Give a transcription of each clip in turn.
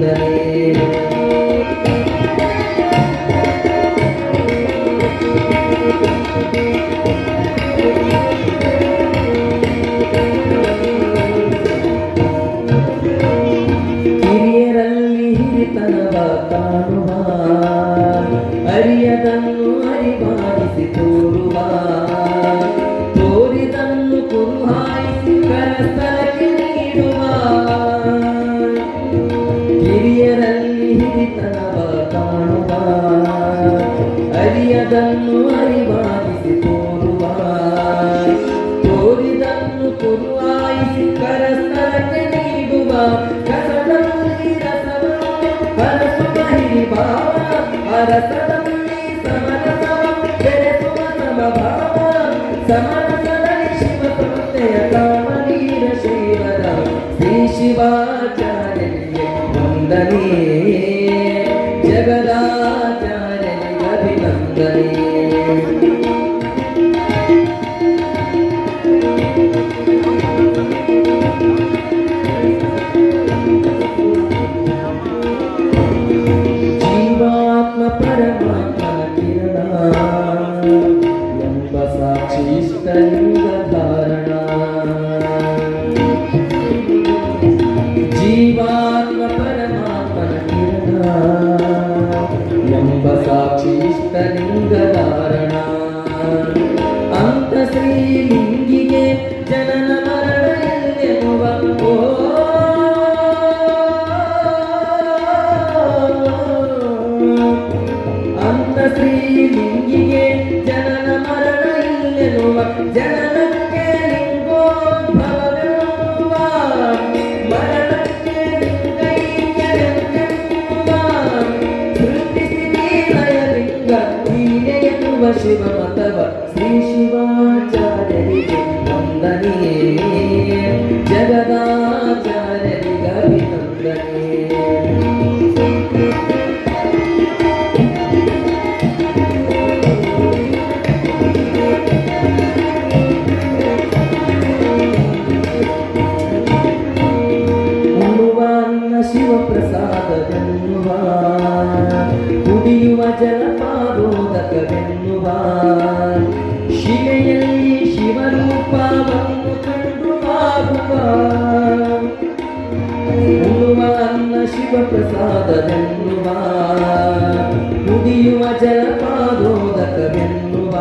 ಅಭಿನಂದನೆ. ಹಿರಿಯರಲ್ಲಿ ಹಿರಿತನವ ಕಾಣುವ, ಅರಿಯದನ್ನು ಅರಿವಾಗಿಸಿ ತೋರುವ, ತೋರಿದನ್ನು ಕುರುಹಾಯಿಸಿ ಕರಸ್ಥಲಕ್ಕೆ ನೀಡುವ. ಹಿರಿಯರಲ್ಲಿ ಹಿರಿತನವ ಕಾಣುವ, ಅರಿಯದನ್ನು ಅರಿವಾಗಿಸಿ ತೋರುವ, ತೋರಿದನ್ನು ಕುರುಹಾಯಿಸಿ ಕರಸ್ಥಲಕ್ಕೆ ನೀಡುವ. ಕಸದಲ್ಲಿ ರಸವನ್ನು ಹರಸುವ ಹಿರಿಭಾವ, ಅರಸದಲ್ಲಿ ಸಮರಸವ ಬೆರೆಸುವ ಸಮಭಾವ. ಸಮರಸದಲ್ಲಿ ಶಿವ ಸಂಸ್ಥೆಯ ಕಾಮವೀರ ಶೈವರ ಶ್ರೀ ಶಿವಾಚಾರ್ಯರಿಗೆ ವಂದನೆ, ಜಗದಾಚಾರ್ಯರಿಗೆ ಅಭಿನಂದನೆ. ಜೀವಾತ್ಮ ಪರಮಾತ್ಮನ ಕಿರಣ ಎಂಬ ಸಾಕ್ಷಿ ಇಷ್ಟಲಿಂಗ ಧಾರಣ. ಜೀವಾತ್ಮ ಪರಮಾತ್ಮನ ಕಿರಣ ಎಂಬ ಸಾಕ್ಷಿ ಇಷ್ಟಲಿಂಗ ಧಾರಣ. ಅಂತ ಶ್ರೀಲಿಂಗಿಗೆ ಜನನ ಮರಣ ಎಲ್ಲೆನ್ನುವ ಅಂತ ಶ್ರೀಲಿಂಗಿಗೆ ಜನನ ಮರಣ ಇಲ್ಲೆನ್ನುವ, ಜನನಕ್ಕೆ ಲಿಂಗೋದ್ಭವವೆನ್ನುವ, ಮರಣಕ್ಕೆ ಲಿಂಗೈಕ್ಯವೆನ್ನುವ. ಸೃಷ್ಟಿಸಿ ಲಯಲಿಂಗ ನೀನೆ ಎನ್ನುವ ಶಿವ ಮತವ ಶ್ರೀ ಶಿವಾಚಾರ್ಯರಿಗೆ ವಂದನೆ, ಜಗದಾಚಾರ್ಯರಿಗೆ ಅಭಿನಂದನೆ. ಶಿವಪ್ರಸಾದವೆನ್ನುವ, ಕುಡಿಯುವ ಜಲಪಾದೋದಕವೆನ್ನುವ, ಶಿಲೆಯಲ್ಲಿ ಶಿವರೂಪವನ್ನು ಕಂಡು ಆಗುವ. ಉಣ್ಣುವ ಅನ್ನ ಶಿವಪ್ರಸಾದವೆನ್ನುವ, ಕುಡಿಯುವ ಜಲಪಾದೋದಕವೆನ್ನುವ,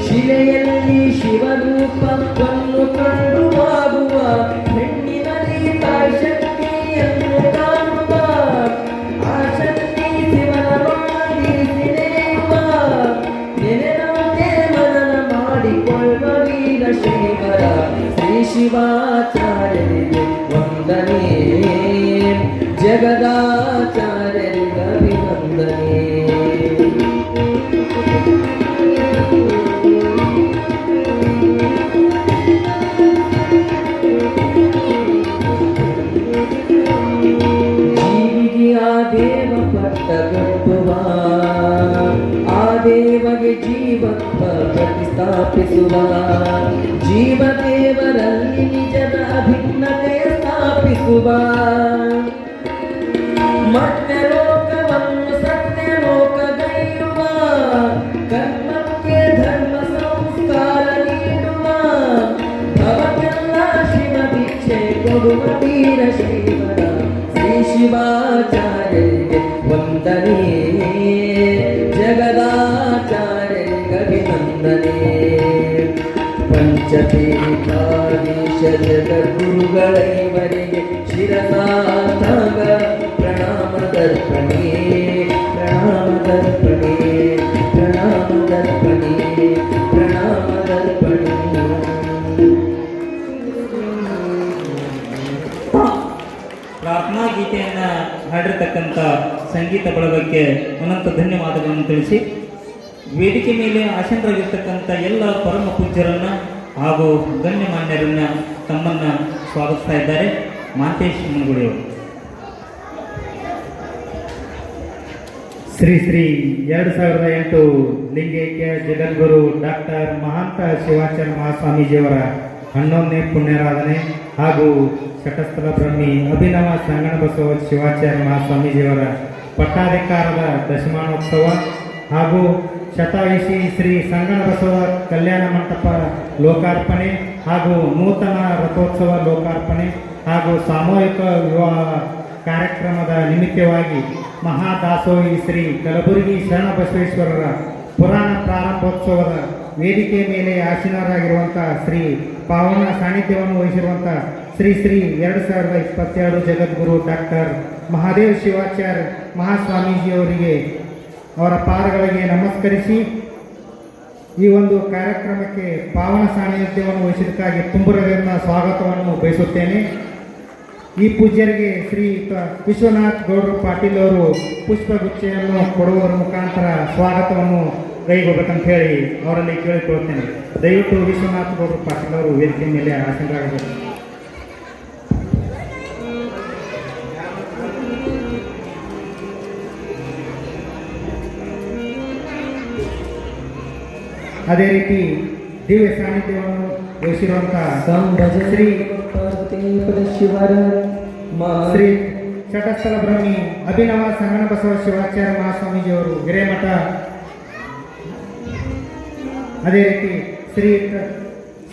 ಶಿಲೆಯಲ್ಲಿ ಶಿವರೂಪವನ್ನು ಕಂಡು ಆಗುವ. ಹೆಣ್ಣಿನಲ್ಲಿ ತಾಯಿಶಕ್ತಿಯನ್ನು ಕಾಣುವ, ಆ ಶಕ್ತಿ ಶಿವನ ಮಾಡಿ ನೆನೆಯುವ. ನೆನೆದಂತೆ ಮನನ ಮಾಡಿಕೊಳ್ಳುವ ವೀರ ಶೈವರ ಶ್ರೀ ಶಿವಾಚಾರ್ಯರಿಗೆ ವಂದನೆ, ಜಗದಾಚಾರ್ಯರಿಗೆ ಅಭಿನಂದನೆ. ದೇವ ಪಟ್ಟ ಕಟ್ಟುವ, ಆ ದೇವಗೆ ಜೀವತ್ವ ಪ್ರತಿಸ್ಥಾಪಿಸುವ, ಜೀವದೇವರಲ್ಲಿ ನಿಜದ ಅಭಿನ್ನತೆ ಸ್ಥಾಪಿಸುವ. ಮರ್ತ್ಯಲೋಕವನ್ನು ಸತ್ಯಲೋಕಗೈಯುವ, ಕರ್ಮಕ್ಕೆ ಧರ್ಮ ಸಂಸ್ಕಾರ ನೀಡುವ, ಭವಕ್ಕೆಲ್ಲ ಶಿವ ಭಿಕ್ಷೆ ಕೊಡುವ ವೀರ ಶೈವರ ಶ್ರೀ ಶಿವಾಚಾರ್ಯರಿಗೆ ವಂದನೆ, ಜಗದಾಚಾರ್ಯರಿಗೆ ಅಭಿನಂದನೆ. ಪಂಚತೀರ್ಥಾಧೀಶ ಜಗದ್ಗುರುಗಳೈವರಿಗೆ ಶಿರಸಾಷ್ಟಾಂಗ ಪ್ರಣಾಮದರ್ಪಣೆ, ಪ್ರಣಾಮದರ್ಪಣೆ, ಪ್ರಣಾಮದರ್ಪಣೆ, ಪ್ರಣಾಮದರ್ಪಣೆ. ಪ್ರಾರ್ಥನಾ ಗೀತೆಯನ್ನು ಹಾಡಿರ್ತಕ್ಕಂಥ ಸಂಗೀತ ಬಳಗಕ್ಕೆ ಅನಂತ ಧನ್ಯವಾದಗಳನ್ನು ತಿಳಿಸಿ, ವೇದಿಕೆ ಮೇಲೆ ಆಸೀನರಾಗಿರ್ತಕ್ಕಂಥ ಎಲ್ಲ ಪರಮ ಪೂಜ್ಯರನ್ನು ಹಾಗೂ ಗಣ್ಯಮಾನ್ಯರನ್ನು ತಮ್ಮನ್ನು ಸ್ವಾಗತಿಸ್ತಾ ಇದ್ದಾರೆ ಮಾಂತೇಶ್ ಮುನ್ಗುಡಿಯವರು. ಶ್ರೀ ಶ್ರೀ 2008 ಲಿಂಗೈಕ್ಯ ಜಗದ್ಗುರು ಡಾಕ್ಟರ್ ಮಹಾಂತ ಶಿವಾಚಾರ್ಯ ಮಹಾಸ್ವಾಮೀಜಿಯವರ 11ನೇ ಪುಣ್ಯರಾಧನೆ ಹಾಗೂ ಶಟಸ್ಥಲ ಬ್ರಹ್ಮಿ ಅಭಿನವ ಸಂಗಣ ಬಸವ ಶಿವಾಚಾರ್ಯ ಮಹಾಸ್ವಾಮೀಜಿಯವರ ಪಟ್ಟಾಧಿಕಾರದ ದಶಮಾನೋತ್ಸವ ಹಾಗೂ ಶತಾಯುಷಿ ಶ್ರೀ ಸಂಗಣ ಬಸವ ಕಲ್ಯಾಣ ಮಂಟಪ ಲೋಕಾರ್ಪಣೆ ಹಾಗೂ ನೂತನ ರಥೋತ್ಸವ ಲೋಕಾರ್ಪಣೆ ಹಾಗೂ ಸಾಮೂಹಿಕ ವಿವಾಹ ಕಾರ್ಯಕ್ರಮದ ನಿಮಿತ್ತವಾಗಿ ಮಹಾದಾಸೋಹಿ ಶ್ರೀ ಕಲಬುರಗಿ ಶರಣಬಸವೇಶ್ವರರ ಪುರಾಣ ಪ್ರಾರಂಭೋತ್ಸವದ ವೇದಿಕೆ ಮೇಲೆ ಆಸೀನರಾಗಿರುವಂಥ ಶ್ರೀ ಪಾವನ ಸಾನ್ನಿಧ್ಯವನ್ನು ವಹಿಸಿರುವಂಥ ಶ್ರೀ 2022 ಜಗದ್ಗುರು ಡಾಕ್ಟರ್ ಮಹಾದೇವ್ ಶಿವಾಚಾರ್ಯ ಮಹಾಸ್ವಾಮೀಜಿಯವರಿಗೆ ಅವರ ಪಾದಗಳಿಗೆ ನಮಸ್ಕರಿಸಿ ಈ ಒಂದು ಕಾರ್ಯಕ್ರಮಕ್ಕೆ ಪಾವನ ಸಾನ್ನಿಧ್ಯವನ್ನು ವಹಿಸಿದ್ದಕ್ಕಾಗಿ ತುಂಬುರದಿಂದ ಸ್ವಾಗತವನ್ನು ಬಯಸುತ್ತೇನೆ. ಈ ಪೂಜ್ಯರಿಗೆ ಶ್ರೀ ವಿಶ್ವನಾಥ್ ಗೌಡ್ರು ಪಾಟೀಲ್ ಅವರು ಪುಷ್ಪಗುಚ್ಛೆಯನ್ನು ಕೊಡುವುದರ ಮುಖಾಂತರ ಸ್ವಾಗತವನ್ನು ಕೈಗೊಳ್ಳಬೇಕಂತ ಹೇಳಿ ಅವರಲ್ಲಿ ಕೇಳಿಕೊಳ್ಳುತ್ತೇನೆ. ದಯವಿಟ್ಟು ವಿಶ್ವನಾಥ್ ಗೌಡ್ರು ಪಾಟೀಲ್ ಅವರು ವೇದಿಕೆ ಮೇಲೆ ಆಸೀನರಾಗಬೇಕು. ಅದೇ ರೀತಿ ದಿವ್ಯ ಸಾನ್ನಿಧ್ಯವನ್ನು ವಹಿಸಿರುವಂತಹ ಶ್ರೀ ಶ್ರೀ ಶಟಸ್ಥಲ ಬ್ರಹ್ಮಿ ಅಭಿನವ ಸಂಗಣ ಬಸವ ಶಿವಾಚಾರ್ಯ ಮಹಾಸ್ವಾಮೀಜಿಯವರು ಹಿರೇಮಠ, ಅದೇ ರೀತಿ ಶ್ರೀ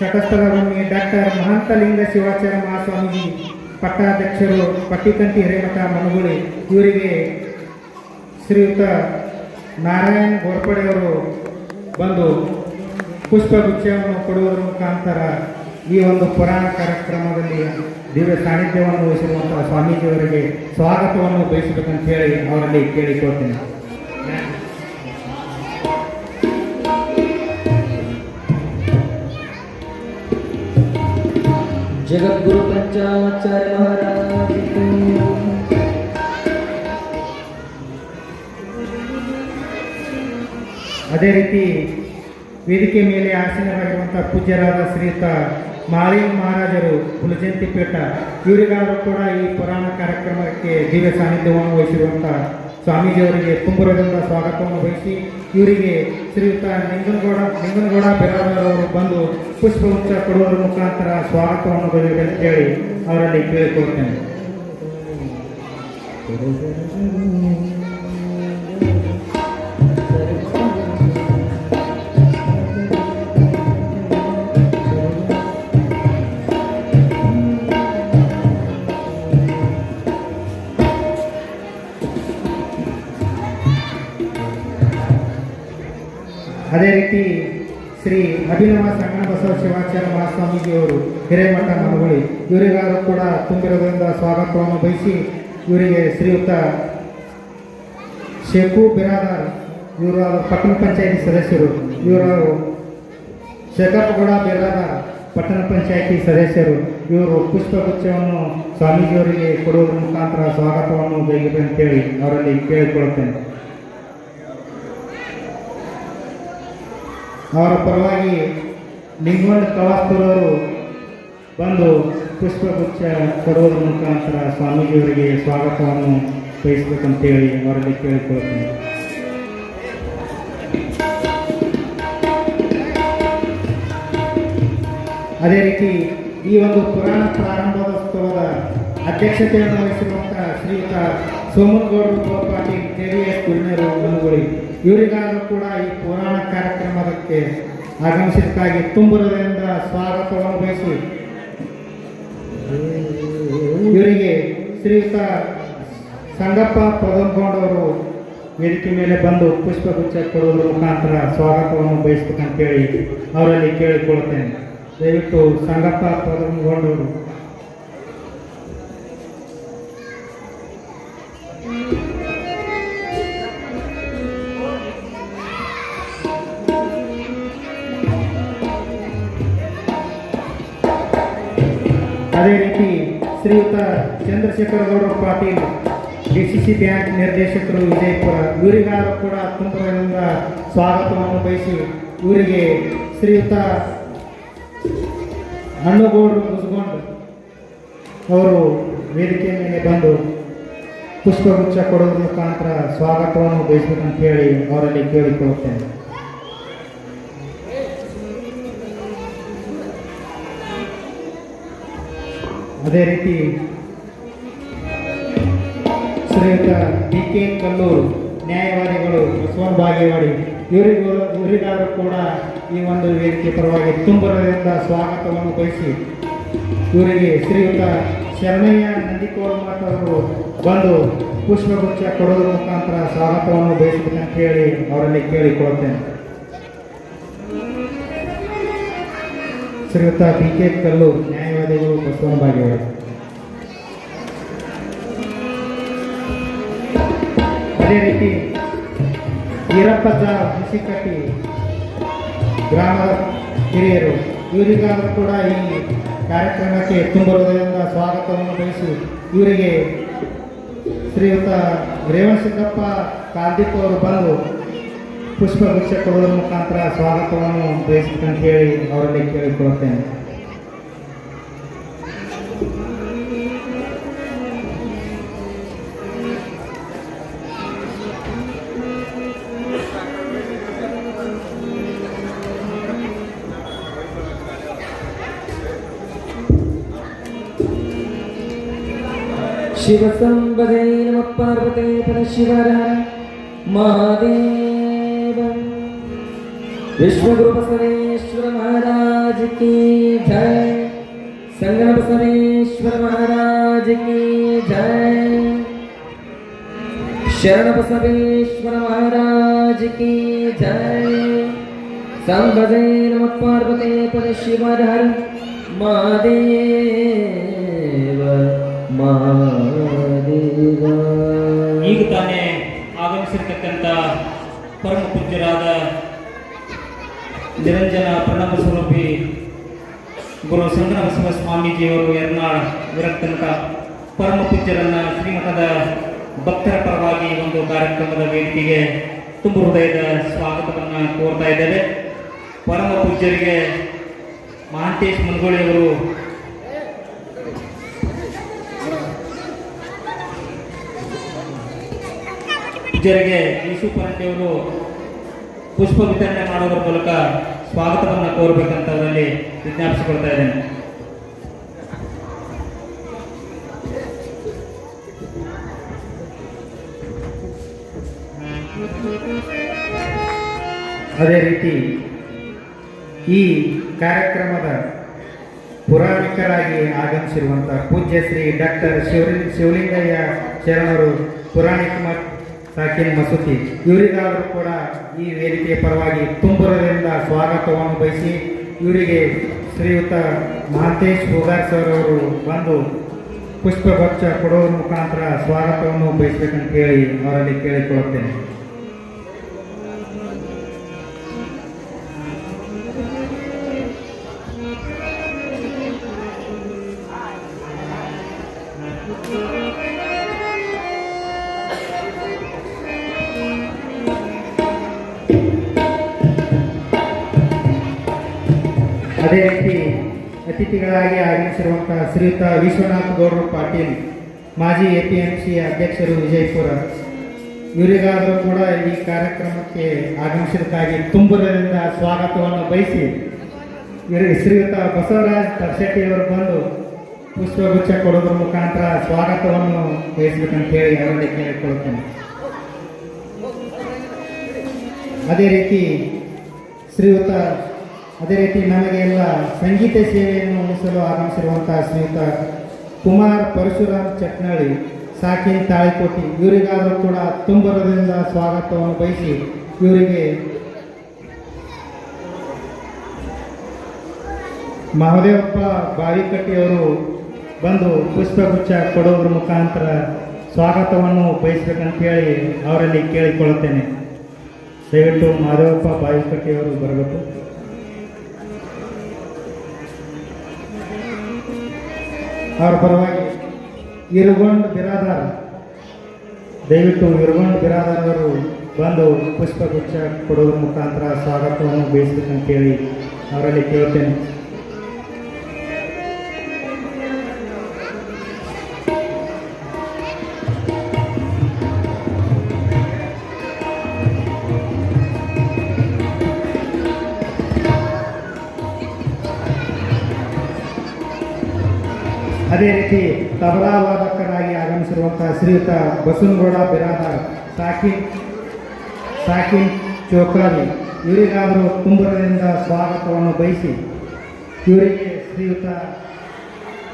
ಶಟಸ್ಥಲ ಬ್ರಹ್ಮಿ ಡಾಕ್ಟರ್ ಮಹಂತಲಿಂಗ ಶಿವಾಚಾರ್ಯ ಮಹಾಸ್ವಾಮೀಜಿ ಪಟ್ಟಾಧ್ಯಕ್ಷರು ಪಟ್ಟಿಕಂಟಿ ಹಿರೇಮಠ ಮನಗುಳಿ, ಇವರಿಗೆ ಶ್ರೀಯುತ ನಾರಾಯಣ್ ಗೋರ್ಪಡೆಯವರು ಬಂದು ಪುಷ್ಪಗುಚ್ಛವನ್ನು ಕೊಡುವುದರ ಮುಖಾಂತರ ಈ ಒಂದು ಪುರಾಣ ಕಾರ್ಯಕ್ರಮದಲ್ಲಿ ದಿವ್ಯ ಸಾನ್ನಿಧ್ಯವನ್ನು ವಹಿಸಿರುವಂತಹ ಸ್ವಾಮೀಜಿಯವರಿಗೆ ಸ್ವಾಗತವನ್ನು ಬಯಸಬೇಕಂತ ಹೇಳಿ ಅವರಲ್ಲಿ ಕೇಳಿಕೊಳ್ತೇನೆ. ಜಗದ್ಗುರು ಪಂಚಾಚಾರ್ಯ ಮಹಾರಾಜ ಅದೇ ರೀತಿ ವೇದಿಕೆ ಮೇಲೆ ಆಸೀನರಾಗಿರುವಂತಹ ಪೂಜ್ಯರಾದ ಶ್ರೀಯುತ ಮಾಳಿಂಗ ಮಹಾರಾಜರು ಹುಲಜಂತಿ ಪೀಠ, ಇವರಿಗಾದರೂ ಕೂಡ ಈ ಪುರಾಣ ಕಾರ್ಯಕ್ರಮಕ್ಕೆ ದಿವ್ಯ ಸಾನ್ನಿಧ್ಯವನ್ನು ವಹಿಸಿರುವಂತಹ ಸ್ವಾಮೀಜಿಯವರಿಗೆ ತುಂಬುರದಿಂದ ಸ್ವಾಗತವನ್ನು ವಹಿಸಿ ಇವರಿಗೆ ಶ್ರೀಯುತ ನಿಂಗನಗೌಡ ಬಿರಾದರವರು ಬಂದು ಪುಷ್ಪಗುಚ್ಛ ಕೊಡುವುದರ ಮುಖಾಂತರ ಸ್ವಾಗತವನ್ನು ಬಯಸಬೇಕಂತ ಹೇಳಿ ಅವರಲ್ಲಿ ಕೇಳಿಕೊಳ್ತೇನೆ. ಅದೇ ರೀತಿ ಶ್ರೀ ಅಭಿನವ ಸಂಗಣ ಬಸವ ಶಿವಾಚಾರ್ಯ ಮಹಾಸ್ವಾಮೀಜಿಯವರು ಹಿರೇಮಠ ಮನಗುಳಿ, ಇವರಿಗಾದರೂ ಕೂಡ ತುಂಬಿರೋದ್ರಿಂದ ಸ್ವಾಗತವನ್ನು ಬಯಸಿ ಇವರಿಗೆ ಶ್ರೀಯುತ ಶೇಖು ಬಿರಾದಾರ್, ಇವರು ಪಟ್ಟಣ ಪಂಚಾಯಿತಿ ಸದಸ್ಯರು, ಇವರು ಶೇಖಪ್ಪಗೌಡ ಬಿರಾದಾರ್ ಪಟ್ಟಣ ಪಂಚಾಯಿತಿ ಸದಸ್ಯರು, ಇವರು ಪುಷ್ಪಗುಚ್ಛವನ್ನು ಸ್ವಾಮೀಜಿಯವರಿಗೆ ಕೊಡುವುದರ ಮುಖಾಂತರ ಸ್ವಾಗತವನ್ನು ಬಯಸಬೇಕಂತೇಳಿ ಅವರಲ್ಲಿ ಕೇಳಿಕೊಳ್ಳುತ್ತೇನೆ. ಅವರ ಪರವಾಗಿ ನಿಂಗೊಂಡ ಕವಾಸ್ತೂರವರು ಬಂದು ಪುಷ್ಪಗುಚ್ಛ ಕೊಡುವುದರ ಮುಖಾಂತರ ಸ್ವಾಮೀಜಿಯವರಿಗೆ ಸ್ವಾಗತವನ್ನು ಬಯಸಬೇಕಂತೇಳಿ ಅವರಲ್ಲಿ ಕೇಳಿಕೊಳ್ಳುತ್ತೇನೆ. ಅದೇ ರೀತಿ ಈ ಒಂದು ಪುರಾಣ ಪ್ರಾರಂಭೋತ್ಸವದ ಅಧ್ಯಕ್ಷತೆಯನ್ನು ವಹಿಸಿರುವಂತಹ ಶ್ರೀಯುತ ಸೋಮನಗೌಡ ಪಾಟೀಲ್ KVS ಕುರ್ನೇರು ಮನಗುಳಿ, ಇವರಿಗಾದರೂ ಕೂಡ ಈ ಪುರಾಣ ಕಾರ್ಯಕ್ರಮಕ್ಕೆ ಆಗಮಿಸಿದ್ದಕ್ಕಾಗಿ ತುಂಬುರದಿಂದ ಸ್ವಾಗತವನ್ನು ಬಯಸಿ ಇವರಿಗೆ ಶ್ರೀಯುತ ಸಂಗಪ್ಪ ಪದಮಗೊಂಡವರು ವೇದಿಕೆ ಮೇಲೆ ಬಂದು ಪುಷ್ಪಗುಚ್ಛ ಕೊಡುವುದರ ಮುಖಾಂತರ ಸ್ವಾಗತವನ್ನು ಬಯಸಬೇಕಂತೇಳಿ ಅವರಲ್ಲಿ ಕೇಳಿಕೊಳ್ಳುತ್ತೇನೆ. ದಯವಿಟ್ಟು ಸಂಗಪ್ಪ ಪದಮಗೊಂಡವರು ಅದೇ ರೀತಿ ಶ್ರೀಯುತ ಚಂದ್ರಶೇಖರ ಗೌಡ ಪಾಟೀಲ್ DCC ಬ್ಯಾಂಕ್ ನಿರ್ದೇಶಕರು ವಿಜಯಪುರ, ಇವರಿಗಾದರೂ ಕೂಡ ತುಂಬುರದಿಂದ ಸ್ವಾಗತವನ್ನು ಬಯಸಿ ಇವರಿಗೆ ಶ್ರೀಯುತ ಹಣ್ಣುಗೌಡರು ಮುಸ್ಗೊಂಡು ಅವರು ವೇದಿಕೆ ಮೇಲೆ ಬಂದು ಪುಷ್ಪಗುಚ್ಛ ಕೊಡುವುದರ ಮುಖಾಂತರ ಸ್ವಾಗತವನ್ನು ಬಯಸಬೇಕಂತ ಹೇಳಿ ಅವರಲ್ಲಿ ಕೇಳಿಕೊಳ್ಳುತ್ತೇನೆ. ಅದೇ ರೀತಿ ಶ್ರೀಯುತ ಡಿ ಕೆ ಕಲ್ಲೂರು ನ್ಯಾಯವಾದಿಗಳು ಬಸವನ ಬಾಗೇವಾಡಿ ಇವರಿಗಾದರೂ ಕೂಡ ಈ ಒಂದು ವೇದಿಕೆ ಪರವಾಗಿ ತುಂಬರದಿಂದ ಸ್ವಾಗತವನ್ನು ಬಯಸಿ ಇವರಿಗೆ ಶ್ರೀಯುತ ಶರಣಯ್ಯ ನಂದಿಕೋಳಮಠ ಅವರು ಬಂದು ಪುಷ್ಪಗುಚ್ಛ ಕೊಡೋದ್ರ ಮುಖಾಂತರ ಸ್ವಾಗತವನ್ನು ಬಯಸಬೇಕಂತ ಹೇಳಿ ಅವರಲ್ಲಿ ಕೇಳಿಕೊಳ್ಳುತ್ತೇನೆ. ಶ್ರೀಯುತ ಬಿ ಕೆ ಕಲ್ಲೂರು ನ್ಯಾಯವಾದಿಗಳು ಬಸವನ ಬಾಗೇವಾಡಿ. ಅದೇ ರೀತಿ ಈರಪ್ಪಜ್ಜ ಹುಸಿಕಟ್ಟಿ ಗ್ರಾಮದ ಹಿರಿಯರು ಇವರಿಗಾದರೂ ಕೂಡ ಈ ಕಾರ್ಯಕ್ರಮಕ್ಕೆ ತುಂಬ ಹೃದಯದಿಂದ ಸ್ವಾಗತವನ್ನು ಬಯಸಿ ಇವರಿಗೆ ಶ್ರೀಯುತ ರೇವಣಸಿದ್ದಪ್ಪ ಕಾಲ್ದಿಕ್ ಅವರು ಬಂದು ಪುಷ್ಪಗುಚ್ಛ ಕೊಡುವುದರ ಮುಖಾಂತರ ಸ್ವಾಗತವನ್ನು ಬಯಸಬೇಕಂತ ಹೇಳಿ ಅವರಲ್ಲಿ ಕೇಳಿಕೊಳ್ಳುತ್ತೇನೆ. शिव संबधे नमः पार्वते परशिवर महादेव। विश्वगुरु बसवेश्वर महाराज की जय। संगम बसवेश्वर महाराज की जय। शरण बसवेश्वर महाराज की जय। संबधे नमः पार्वते परशिवर महादेव ಮಹಾದೇವ. ಈಗ ತಾನೇ ಆಗಮಿಸಿರ್ತಕ್ಕಂಥ ಪರಮ ಪೂಜ್ಯರಾದ ನಿರಂಜನ ಪ್ರಣವ ಸ್ವರೂಪಿ ಗುರು ಸಂಗನ ಬಸವ ಸ್ವಾಮೀಜಿಯವರು ಯರ್ನಾಳ್ ವಿರಕ್ತಂತ ಪರಮ ಪೂಜ್ಯರನ್ನ ಶ್ರೀಮಠದ ಭಕ್ತರ ಪರವಾಗಿ ಒಂದು ಕಾರ್ಯಕ್ರಮದ ವೇದಿಕೆಗೆ ತುಂಬ ಹೃದಯದ ಸ್ವಾಗತವನ್ನು ಕೋರ್ತಾ ಇದ್ದೇವೆ. ಪರಮ ಪೂಜ್ಯರಿಗೆ ಮಹಾಂತೇಶ್ ಮುನ್ಗೋಳಿಯವರು ಪೂಜ್ಯರಿಗೆ ಯೇಸು ಪರಂಟಿಯವರು ಪುಷ್ಪ ವಿತರಣೆ ಮಾಡೋದ್ರ ಮೂಲಕ ಸ್ವಾಗತವನ್ನು ಕೋರಬೇಕಂತ ಅವರಲ್ಲಿ ವಿಜ್ಞಾಪಿಸಿಕೊಳ್ತಾ ಇದ್ದೇನೆ. ಅದೇ ರೀತಿ ಈ ಕಾರ್ಯಕ್ರಮದ ಪುರಾಣಿಕರಾಗಿ ಆಗಮಿಸಿರುವಂಥ ಪೂಜ್ಯ ಶ್ರೀ ಡಾಕ್ಟರ್ ಶಿವಲಿಂಗಯ್ಯ ಶರಣರು ಪುರಾಣಿಕ ಮಠ ಸಾಕಿನ ಮಸೂತಿ ಇವರಿಗಾದರೂ ಕೂಡ ಈ ವೇದಿಕೆಯ ಪರವಾಗಿ ತುಂಬರದಿಂದ ಸ್ವಾಗತವನ್ನು ಬಯಸಿ ಇವರಿಗೆ ಶ್ರೀಯುತ ಮಹಾಂತೇಶ್ ಹುಗಾರ್ ಸರ್ ಅವರು ಬಂದು ಪುಷ್ಪಗುಚ್ಛ ಕೊಡೋದ್ರ ಮುಖಾಂತರ ಸ್ವಾಗತವನ್ನು ಬಯಸಬೇಕಂತ ಹೇಳಿ ಅವರಲ್ಲಿ ಕೇಳಿಕೊಳ್ಳುತ್ತೇನೆ. ಅದೇ ರೀತಿ ಅತಿಥಿಗಳಾಗಿ ಆಗಮಿಸಿರುವಂತಹ ಶ್ರೀಯುತ ವಿಶ್ವನಾಥ್ ಗೌಡ್ರು ಪಾಟೀಲ್ ಮಾಜಿ APMC ಅಧ್ಯಕ್ಷರು ವಿಜಯಪುರ ಇವರಿಗಾದರೂ ಕೂಡ ಈ ಕಾರ್ಯಕ್ರಮಕ್ಕೆ ಆಗಮಿಸಿದ್ದಕ್ಕಾಗಿ ತುಂಬರದಿಂದ ಸ್ವಾಗತವನ್ನು ಬಯಸಿ ಇವರಿಗೆ ಶ್ರೀಯುತ ಬಸವರಾಜ್ ತರ್ಶೆಟ್ಟಿಯವರು ಬಂದು ಪುಷ್ಪಗುಚ್ಛ ಕೊಡೋದ್ರ ಮುಖಾಂತರ ಸ್ವಾಗತವನ್ನು ಬಯಸಬೇಕಂತ ಹೇಳಿ ಅವರಲ್ಲಿ ಕೇಳಿಕೊಳ್ಳುತ್ತೇನೆ. ಅದೇ ರೀತಿ ನಮಗೆಲ್ಲ ಸಂಗೀತ ಸೇವೆಯನ್ನು ಉಳಿಸಲು ಆಗಮಿಸಿರುವಂತಹ ಶ್ರೀಯುತ ಕುಮಾರ್ ಪರಶುರಾಮ್ ಚಟ್ನಳ್ಳಿ ಸಾಕಿನ್ ತಾಳಿಕೋಟಿ ಇವರಿಗಾದರೂ ಕೂಡ ತುಂಬರದಿಂದ ಸ್ವಾಗತವನ್ನು ಬಯಸಿ ಇವರಿಗೆ ಮಹದೇವಪ್ಪ ಬಾವಿಕಟ್ಟಿಯವರು ಬಂದು ಪುಷ್ಪಗುಚ್ಛ ಕೊಡೋದ್ರ ಮುಖಾಂತರ ಸ್ವಾಗತವನ್ನು ಬಯಸಬೇಕಂತ ಹೇಳಿ ಅವರಲ್ಲಿ ಕೇಳಿಕೊಳ್ಳುತ್ತೇನೆ. ದಯವಿಟ್ಟು ಮಹದೇವಪ್ಪ ಬಾವಿಕಟ್ಟಿಯವರು ಬರಬೇಕು. ಅವರ ಪರವಾಗಿ ಇರುಗೊಂಡ್ ಬಿರಾದಾರ್ ದಯವಿಟ್ಟು ಇರುಗೊಂಡ್ ಬಿರಾದಾರ್ ಅವರು ಬಂದು ಪುಷ್ಪಗುಚ್ಛ ಕೊಡೋದ್ರ ಮುಖಾಂತರ ಸ್ವಾಗತವನ್ನು ಬಯಸಬೇಕಂತ ಹೇಳಿ ಅವರಲ್ಲಿ ಕೇಳುತ್ತೇನೆ. ಅದೇ ರೀತಿ ತಬಲಾ ವಾದಕರಾಗಿ ಆಗಮಿಸಿರುವಂತಹ ಶ್ರೀಯುತ ಬಸವನಗೌಡ ಬಿರಾದಾರ್ ಸಾಕಿನ್ ಚೋಕಾಲಿ ಇವರಿಗಾದರೂ ಕುಂಬರದಿಂದ ಸ್ವಾಗತವನ್ನು ಬಯಸಿ ಇವರಿಗೆ ಶ್ರೀಯುತ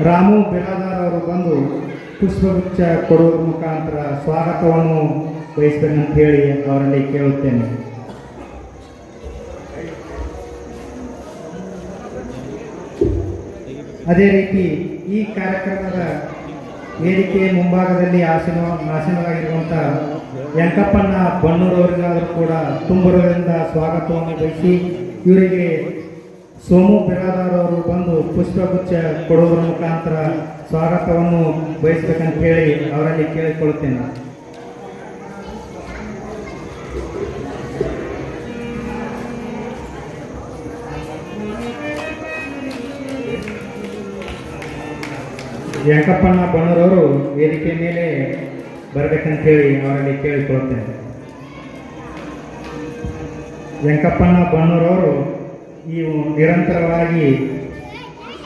ರಾಮು ಬಿರಾದಾರ್ ಅವರು ಬಂದು ಪುಷ್ಪಗುಚ್ಛ ಕೊಡುವ ಮುಖಾಂತರ ಸ್ವಾಗತವನ್ನು ಬಯಸಬೇಕಂತ ಹೇಳಿ ಅವರಲ್ಲಿ ಕೇಳುತ್ತೇನೆ. ಅದೇ ರೀತಿ ಈ ಕಾರ್ಯಕ್ರಮದ ವೇದಿಕೆಯ ಮುಂಭಾಗದಲ್ಲಿ ಆಸೀನರಾಗಿರುವಂಥ ವೆಂಕಪ್ಪಣ್ಣ ಬಣ್ಣೂರವರಿಗಾದರೂ ಕೂಡ ತುಂಬುರದಿಂದ ಸ್ವಾಗತವನ್ನು ಬಯಸಿ ಇವರಿಗೆ ಸೋಮು ಬಿರಾದಾರ್ ಅವರು ಬಂದು ಪುಷ್ಪಗುಚ್ಛ ಕೊಡುವುದರ ಮುಖಾಂತರ ಸ್ವಾಗತವನ್ನು ಬಯಸಬೇಕಂತ ಹೇಳಿ ಅವರಲ್ಲಿ ಕೇಳಿಕೊಳ್ಳುತ್ತೇನೆ. ವೆಂಕಪ್ಪಣ್ಣ ಬಣ್ಣೂರವರು ವೇದಿಕೆ ಮೇಲೆ ಬರಬೇಕಂತ ಹೇಳಿ ಅವರಲ್ಲಿ ಕೇಳಿಕೊಳ್ಳುತ್ತೇನೆ. ವೆಂಕಪ್ಪಣ್ಣ ಬಣ್ಣೂರವರು ಈ ನಿರಂತರವಾಗಿ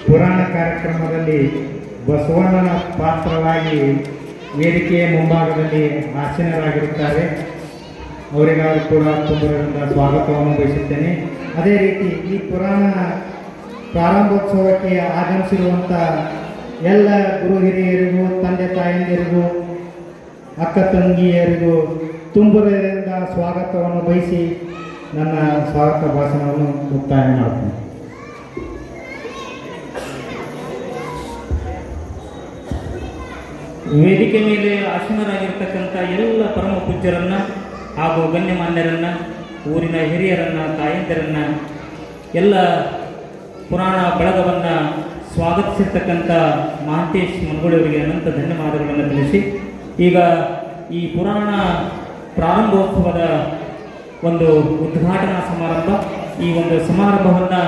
ಪುರಾಣ ಕಾರ್ಯಕ್ರಮದಲ್ಲಿ ಬಸವಣ್ಣನ ಪಾತ್ರವಾಗಿ ವೇದಿಕೆಯ ಮುಂಭಾಗದಲ್ಲಿ ಆಸೀನರಾಗಿರುತ್ತಾರೆ. ಅವರಿಗಾದರೂ ಕೂಡ ತುಂಬರಿಂದ ಸ್ವಾಗತವನ್ನು ಬಯಸುತ್ತೇನೆ. ಅದೇ ರೀತಿ ಈ ಪುರಾಣ ಪ್ರಾರಂಭೋತ್ಸವಕ್ಕೆ ಆಗಮಿಸಿರುವಂಥ ಎಲ್ಲ ಗುರು ಹಿರಿಯರಿಗೂ ತಂದೆ ತಾಯಂದಿರಿಗೂ ಅಕ್ಕ ತಂಗಿಯರಿಗೂ ತುಂಬುರದಿಂದ ಸ್ವಾಗತವನ್ನು ಬಯಸಿ ನನ್ನ ಸ್ವಾಗತ ಭಾಷಣವನ್ನು ಮುಕ್ತಾಯ ಮಾಡ್ತೀನಿ. ವೇದಿಕೆ ಮೇಲೆ ಆಸೀನರಾಗಿರ್ತಕ್ಕಂಥ ಎಲ್ಲ ಪರಮ ಪೂಜ್ಯರನ್ನ ಹಾಗೂ ಗಣ್ಯಮಾನ್ಯರನ್ನ, ಊರಿನ ಹಿರಿಯರನ್ನ, ತಾಯಂದಿರನ್ನ, ಎಲ್ಲ ಪುರಾಣ ಬಳಗವನ್ನು ಸ್ವಾಗತಿಸಿರ್ತಕ್ಕಂಥ ಮಹಾಂತೇಶ್ ಮನಗುಳಿಯವರಿಗೆ ಅನಂತ ಧನ್ಯವಾದಗಳನ್ನು ತಿಳಿಸಿ, ಈಗ ಈ ಪುರಾಣ ಪ್ರಾರಂಭೋತ್ಸವದ ಒಂದು ಉದ್ಘಾಟನಾ ಸಮಾರಂಭ, ಈ ಒಂದು ಸಮಾರಂಭವನ್ನು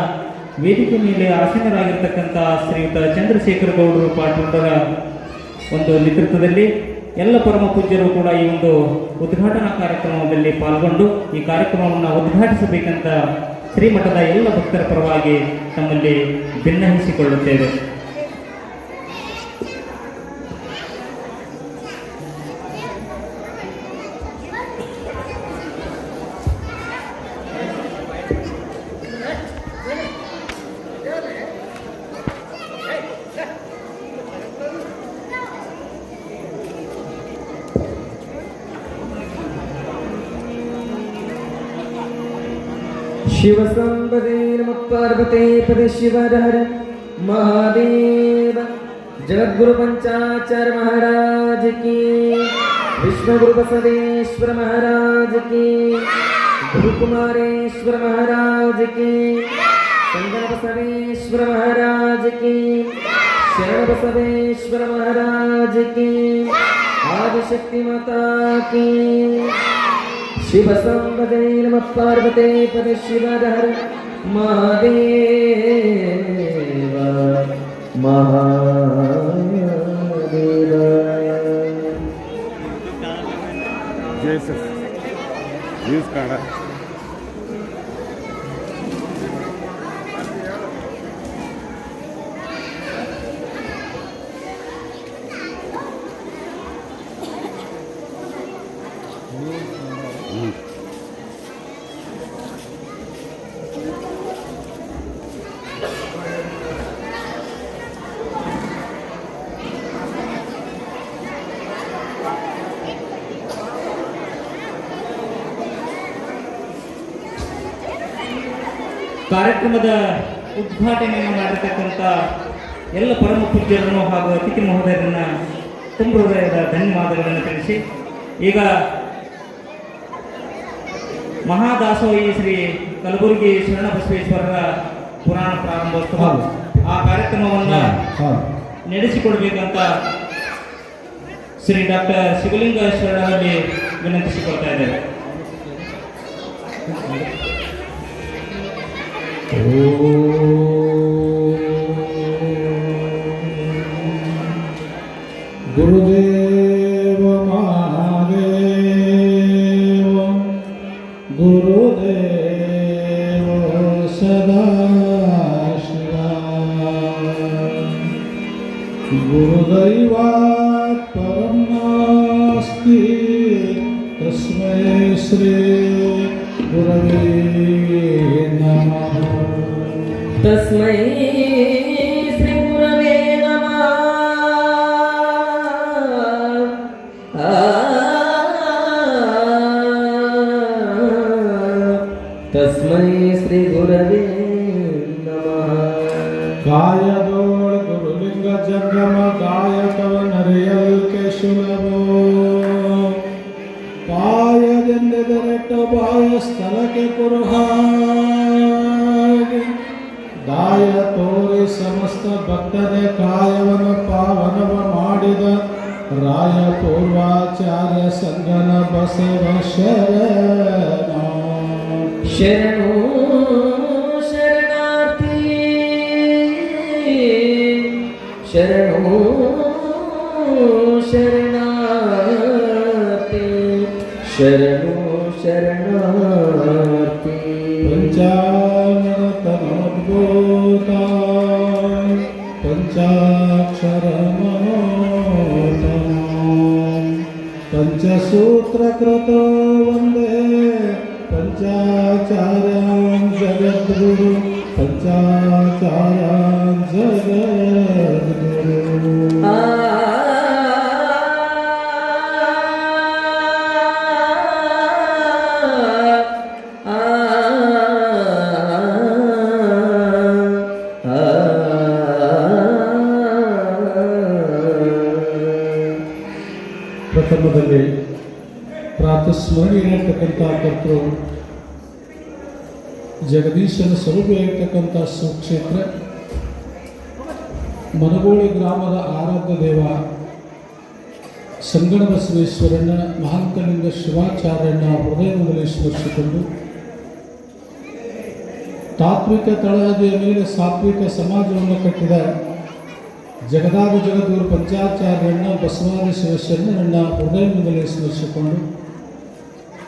ವೇದಿಕೆ ಮೇಲೆ ಆಸೀನರಾಗಿರ್ತಕ್ಕಂಥ ಶ್ರೀಯುತ ಚಂದ್ರಶೇಖರ ಗೌಡರು ಪಾಟೀಲರ ಒಂದು ನೇತೃತ್ವದಲ್ಲಿ ಎಲ್ಲ ಪರಮ ಪೂಜ್ಯರು ಕೂಡ ಈ ಒಂದು ಉದ್ಘಾಟನಾ ಕಾರ್ಯಕ್ರಮದಲ್ಲಿ ಪಾಲ್ಗೊಂಡು ಈ ಕಾರ್ಯಕ್ರಮವನ್ನು ಉದ್ಘಾಟಿಸಬೇಕಂತ ಶ್ರೀಮಠದ ಎಲ್ಲ ಭಕ್ತರ ಪರವಾಗಿ ತಮ್ಮಲ್ಲಿ ಭಿನ್ನಹಿಸಿಕೊಳ್ಳುತ್ತೇವೆ. शिव संबदे नमः पार्वते पदे शिवर हर महादेव। जगद्गुरु पंचाचार्य महाराज की, विश्वगुरु बसवेश्वर महाराज की, गुरु कुमारेश्वर महाराज की, संगम बसवेश्वर महाराज की, शरण बसवेश्वर महाराज की, आदिशक्ति माता की। शिव संबदे नमः पार्वते पदे शिवर हर Mahadev Mahadev. Jesus. Use Kannada. ಕಾರ್ಯಕ್ರಮದ ಉದ್ಘಾಟನೆಯನ್ನು ಮಾಡಿರ್ತಕ್ಕಂಥ ಎಲ್ಲ ಪರಮ ಪೂಜ್ಯರನ್ನು ಹಾಗೂ ಅತಿಥಿ ಮಹೋದಯರನ್ನ ತುಂಬ ಹೃದಯದ ಧನ್ಯವಾದಗಳನ್ನು ತಿಳಿಸಿ, ಈಗ ಮಹಾದಾಸೋಹಿ ಶ್ರೀ ಕಲಬುರಗಿ ಶರಣಬಸವೇಶ್ವರರ ಪುರಾಣ ಪ್ರಾರಂಭೋತ್ಸವ ಆ ಕಾರ್ಯಕ್ರಮವನ್ನು ನಡೆಸಿಕೊಡ್ಬೇಕಂತ ಶ್ರೀ ಡಾಕ್ಟರ್ ಶಿವಲಿಂಗ ಶರಣರಲ್ಲಿ ವಿನಂತಿಸಿಕೊಳ್ತಾ ಇದ್ದಾರೆ. गुरुदेव महादेव गुरुदेव सदा शिवा गुरु नास्ति तस्मै श्री गुरवे नमः तस्मै श्री गुरवे नमः तस्मै श्री गुरवे नमः ಕಾಯದೋಳ್ ಗುರುಲಿಂಗ ಜಂಗಮ ಕಾಯಕವ ನರಿಯಲ್ ಕೆಶುಲವೋ ಪಾಯದೆಂದೆದರೆಟ್ಟ ಬಾಯ ಸ್ಥಳಕ್ಕೆ ಕುರುಹಾಗಿ ದಾಯ ತೋರಿ ಸಮಸ್ತ ಭಕ್ತರೇ ಕಾಯವನ್ನು ಪಾವನವ ಮಾಡಿದ ರಾಯ ಪೂರ್ವಾಚಾರ್ಯ ಸಂಗನ ಬಸವ ಶರಣ शरणो शरणार्थी शरणो शरणार्थी शरणो शरणार्थी पंचामृतमद्भुता पंचाक्षरमनोतमम् पंचसूत्रकृतो वन्दे पंचाचार्यां जगद्गुरु पंचाचार्यां जगद्गुरु ಪ್ರಥಮದಲ್ಲಿ ಪ್ರಾತಸ್ಮರಣೀಯರಾಗಿರ್ತಕ್ಕಂಥ ಕರ್ತೃ ಜಗದೀಶನ ಸ್ವರೂಪಿಯಾಗಿರ್ತಕ್ಕಂಥ ಸುಕ್ಷೇತ್ರ ಮನಗೋಳಿ ಗ್ರಾಮದ ಆರಾಧ್ಯ ದೇವ ಸಂಗಣ ಬಸವೇಶ್ವರನ ಮಹಾಂತಲಿಂಗ ಶಿವಾಚಾರ್ಯನ ಹೃದಯದಲ್ಲಿ ಸ್ಮರಿಸಿಕೊಂಡು ತಾತ್ವಿಕ ತಳಹದಿಯ ಮೇಲೆ ಸಾತ್ವಿಕ ಸಮಾಜವನ್ನು ಕಟ್ಟಿದ ಜಗದಾದ ಜಗದ್ಗುರು ಪಂಚಾಚಾರ್ಯನ ಬಸವಾದಿ ಶಿವಶರಣರನ್ನ ಹೃದಯದಲ್ಲಿ ಸ್ಮರಿಸಿಕೊಂಡು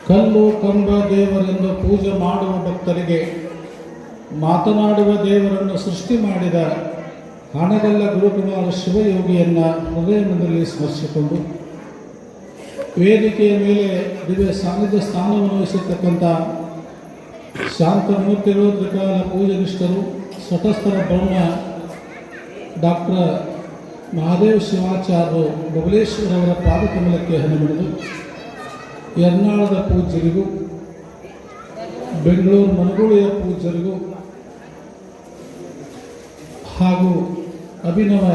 ಕಲ್ಲು ಕಂಬ ದೇವರೆಂದು ಪೂಜೆ ಮಾಡುವ ಭಕ್ತರಿಗೆ ಮಾತನಾಡುವ ದೇವರನ್ನು ಸೃಷ್ಟಿ ಮಾಡಿದ ಹಾನಗಲ್ಲ ಗುರುಕುಮಾರ ಶಿವಯೋಗಿಯನ್ನ ಹೃದಯದಲ್ಲಿ ಸ್ಮರಿಸಿಕೊಂಡು ವೇದಿಕೆಯ ಮೇಲೆ ದಿವ್ಯ ಸಾನ್ನಿಧ್ಯ ಸ್ಥಾನವನ್ನು ವಹಿಸಿರ್ತಕ್ಕಂಥ ಶಾಂತಮೂರ್ತಿಗಳು ತ್ರಿಕಾಲ ಪೂಜನಿಷ್ಠರು ಸ್ವತಸ್ಥರ ಬ್ರಹ್ಮ ಡಾಕ್ಟರ್ ಮಹಾದೇವ ಶಿವಾಚಾರ್ಯರು ಬಬಲೇಶ್ವರವರ ಪಾದಕಮಲಕ್ಕೆ ಹನುಮಿಡಿದು ಎರ್ನಾಳದ ಪೂಜ್ಯರಿಗೂ ಬೆಂಗಳೂರು ಮನಗೋಳಿಯ ಪೂಜ್ಯರಿಗೂ ಹಾಗೂ ಅಭಿನವ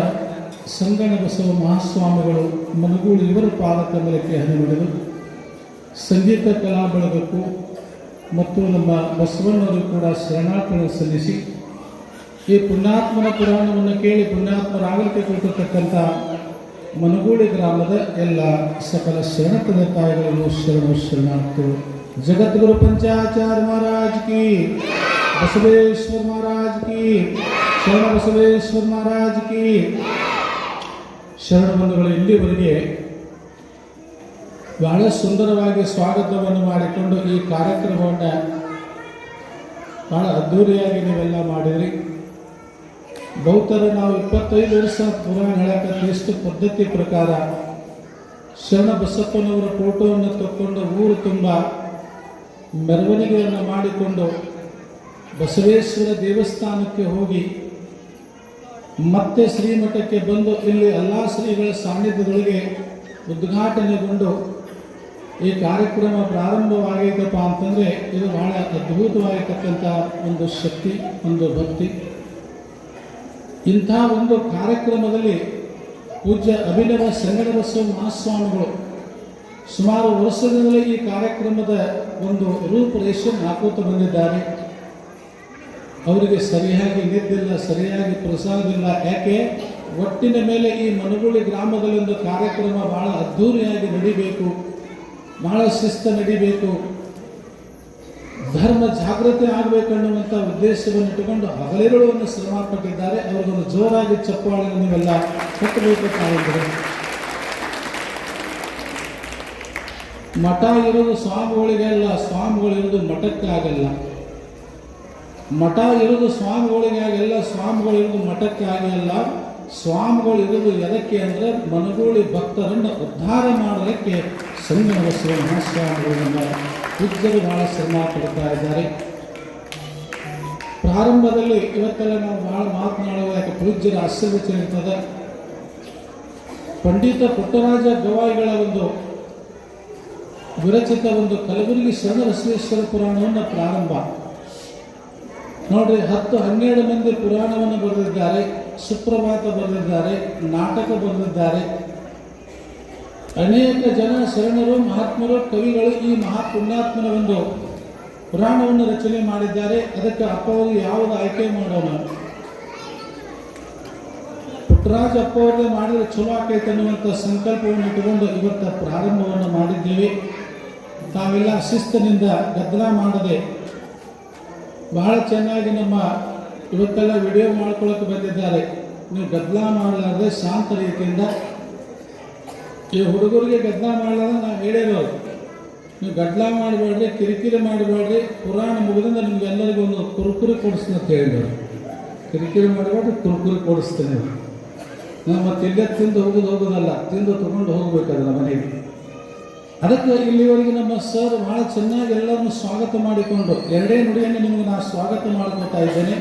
ಸಂಗಣ ಬಸವ ಮಹಾಸ್ವಾಮಿಗಳು ಮನಗೋಳಿ ಇವರ ಪಾದಕಮಲಕ್ಕೆ ಹನುಮಿಡಿದು ಸಂಗೀತ ಕಲಾ ಬಳಗಕ್ಕೂ ಮತ್ತು ನಮ್ಮ ಬಸವಣ್ಣವರು ಕೂಡ ಶರಣಾರ್ಥನೆ ಸಲ್ಲಿಸಿ ಈ ಪುಣ್ಯಾತ್ಮನ ಪುರಾಣವನ್ನು ಕೇಳಿ ಪುಣ್ಯಾತ್ಮರಾಗಲಿಕ್ಕೆ ಕೊಟ್ಟಿರ್ತಕ್ಕಂಥ ಮನಗೋಳಿ ಗ್ರಾಮದ ಎಲ್ಲ ಸಕಲ ಶರಣತನ ತಾಯಿಗಳನ್ನು ಶರಣಾರ್ಥಿಗಳು ಜಗದ್ಗುರು ಪಂಚಾಚಾರ್ಯ ಮಹಾರಾಜ್ ಕಿ ಬಸವೇಶ್ವರ ಮಹಾರಾಜ್ ಕಿ ಶರಣ ಬಸವೇಶ್ವರ ಮಹಾರಾಜ್ ಕಿ ಶರಣ ಬಂಧುಗಳು ಇಲ್ಲಿವರೆಗೆ ಬಹಳ ಸುಂದರವಾಗಿ ಸ್ವಾಗತವನ್ನು ಮಾಡಿಕೊಂಡು ಈ ಕಾರ್ಯಕ್ರಮವನ್ನು ಬಹಳ ಅದ್ಧೂರಿಯಾಗಿ ನೀವೆಲ್ಲ ಮಾಡಿದ್ರಿ ಬಹುತರ ನಾವು 25 ವರ್ಷ ಪುರಾಣ ಹೇಳಕ್ಕೆ ಪದ್ಧತಿ ಪ್ರಕಾರ ಶರಣ ಬಸಪ್ಪನವರ ಫೋಟೋವನ್ನು ತಕ್ಕೊಂಡು ಊರು ತುಂಬ ಮೆರವಣಿಗೆಯನ್ನು ಮಾಡಿಕೊಂಡು ಬಸವೇಶ್ವರ ದೇವಸ್ಥಾನಕ್ಕೆ ಹೋಗಿ ಮತ್ತೆ ಶ್ರೀಮಠಕ್ಕೆ ಬಂದು ಇಲ್ಲಿ ಎಲ್ಲ ಶ್ರೀಗಳ ಸಾನ್ನಿಧ್ಯದೊಳಗೆ ಉದ್ಘಾಟನೆಗೊಂಡು ಈ ಕಾರ್ಯಕ್ರಮ ಪ್ರಾರಂಭವಾಗೈತಪ್ಪ ಅಂತಂದರೆ ಇದು ಬಹಳ ಅದ್ಭುತವಾಗಿರ್ತಕ್ಕಂಥ ಒಂದು ಶಕ್ತಿ, ಒಂದು ಭಕ್ತಿ. ಇಂಥ ಒಂದು ಕಾರ್ಯಕ್ರಮದಲ್ಲಿ ಪೂಜ್ಯ ಅಭಿನವ ಸಂಗಣ ಬಸವ ಮಹಾಸ್ವಾಮಿಗಳು ಸುಮಾರು ವರ್ಷದಿಂದಲೇ ಈ ಕಾರ್ಯಕ್ರಮದ ಒಂದು ರೂಪರೇಷೆ ಹಾಕುತ್ತ ಬಂದಿದ್ದಾರೆ. ಅವರಿಗೆ ಸರಿಯಾಗಿ ನಿದ್ದಿಲ್ಲ, ಸರಿಯಾಗಿ ಪ್ರಸಾದಿಲ್ಲ. ಯಾಕೆ? ಒಟ್ಟಿನ ಮೇಲೆ ಈ ಮನಗೋಳಿ ಗ್ರಾಮದಲ್ಲಿ ಒಂದು ಕಾರ್ಯಕ್ರಮ ಬಹಳ ಅದ್ಧೂರಿಯಾಗಿ ನಡಿಬೇಕು, ಬಹಳ ಶಿಸ್ತು ನಡಿಬೇಕು, ಧರ್ಮ ಜಾಗೃತಿ ಆಗಬೇಕನ್ನುವಂಥ ಉದ್ದೇಶವನ್ನು ಇಟ್ಟುಕೊಂಡು ಹಗಲಿರುಳನ್ನು ಶ್ರಮ ಪಟ್ಟಿದ್ದಾರೆ. ಅವರಿಗೊಂದು ಜೋರಾಗಿ ಚಪ್ಪಾಳೆ ನೀವೆಲ್ಲ ಕಟ್ಟಬೇಕು. ತಾಯಿಗಳು ಮಠ ಇರೋದು ಸ್ವಾಮಿಗಳಿಗೆಲ್ಲ, ಸ್ವಾಮಿಗಳಿರೋದು ಮಠಕ್ಕಾಗಲ್ಲ. ಮಠ ಇರೋದು ಸ್ವಾಮಿಗಳಿಗೆ ಆಗಲ್ಲ, ಸ್ವಾಮಿಗಳಿರೋದು ಮಠಕ್ಕಾಗಿ ಅಲ್ಲ. ಸ್ವಾಮಿಗಳು ಇರೋದು ಎದಕ್ಕೆ ಅಂದರೆ ಮನಗೋಳಿ ಭಕ್ತರನ್ನು ಉದ್ಧಾರ ಮಾಡೋದಕ್ಕೆ ಸಂಗಮ ಬಸವ ಮಹಾಸ್ವಾಮಿಗಳಿಂದ ಪೂಜ್ಯರು ಬಹಳ ಶ್ರಮ ಪಡ್ತಾ ಇದ್ದಾರೆ. ಪ್ರಾರಂಭದಲ್ಲಿ ಇವತ್ತೆಲ್ಲ ನಾವು ಭಾಳ ಮಾತನಾಡುವ ಯಾಕೆ ಪೂಜ್ಯರ ಆಶೀರ್ವಚನ ಇರ್ತದೆ. ಪಂಡಿತ ಪುಟ್ಟರಾಜ ಗವಾಯಿಗಳ ಒಂದು ವಿರಚಿತ ಒಂದು ಕಲಬುರಗಿ ಶರಣ ಬಸವೇಶ್ವರ ಪುರಾಣವನ್ನು ಪ್ರಾರಂಭ ನೋಡ್ರಿ. 10-12 ಮಂದಿ ಪುರಾಣವನ್ನು ಬರೆದಿದ್ದಾರೆ, ಸುಪ್ರಭಾತ ಬರೆದಿದ್ದಾರೆ, ನಾಟಕ ಬರೆದಿದ್ದಾರೆ. ಅನೇಕ ಜನ ಶರಣರು, ಮಹಾತ್ಮರು, ಕವಿಗಳು ಈ ಮಹಾಪುಣ್ಯಾತ್ಮನ ಒಂದು ಪುರಾಣವನ್ನು ರಚನೆ ಮಾಡಿದ್ದಾರೆ. ಅದಕ್ಕೆ ಅಪ್ಪವರು ಯಾವುದು ಆಯ್ಕೆ ಮಾಡೋಣ, ಪುಟ್ಟರಾಜ ಅಪ್ಪವ್ರದೇ ಮಾಡಿದರೆ ಚಲೋ ಆಕೈತೆ ಅನ್ನುವಂಥ ಸಂಕಲ್ಪವನ್ನು ಇಟ್ಟುಕೊಂಡು ಇವತ್ತು ಪ್ರಾರಂಭವನ್ನು ಮಾಡಿದ್ದೇವೆ. ತಾವೆಲ್ಲ ಶಿಸ್ತಿನಿಂದ ಗದ್ದಲ ಮಾಡದೆ ಬಹಳ ಚೆನ್ನಾಗಿ ನಮ್ಮ ಇವತ್ತೆಲ್ಲ ವಿಡಿಯೋ ಮಾಡ್ಕೊಳ್ಳೋಕೆ ಬಂದಿದ್ದಾರೆ. ನೀವು ಗದ್ದಲ ಮಾಡಲಾರ್ದೆ ಶಾಂತ ರೀತಿಯಿಂದ, ಈ ಹುಡುಗರಿಗೆ ಗದ್ದಲ ಮಾಡಲಾರ್ದೆ ನಾವು ಹೇಳಿರೋರು, ನೀವು ಗದ್ದಲ ಮಾಡಬೇಡ್ರಿ, ಕಿರಿಕಿರಿ ಮಾಡಬೇಡ್ರಿ, ಪುರಾಣ ಮುಗಿದಿಂದ ನಿಮ್ಗೆಲ್ಲರಿಗೂ ಒಂದು ಕುರುಕುರಿ ಕೊಡಿಸ್ತೀನಿ ಅಂತ ಹೇಳಿದ್ರು. ಕಿರಿಕಿರಿ ಮಾಡಬೇಡ್ರಿ, ಕುರುಕುರಿ ಕೊಡಿಸ್ತೇನೆ. ನಾವು ಮತ್ತೆ ಇಲ್ಲೇ ತಿಂದು ಹೋಗೋದಲ್ಲ, ತಿಂದು ತಗೊಂಡು ಹೋಗ್ಬೇಕಾದ್ರೆ ಮನೆಗೆ. ಅದಕ್ಕೆ ಇಲ್ಲಿವರೆಗೆ ನಮ್ಮ ಸರ್ ಬಹಳ ಚೆನ್ನಾಗಿ ಎಲ್ಲರನ್ನು ಸ್ವಾಗತ ಮಾಡಿಕೊಂಡು 2 ನುಡಿಯನ್ನು ನಿಮಗೆ ನಾನು ಸ್ವಾಗತ ಮಾಡ್ಕೊತಾ ಇದ್ದೇನೆ.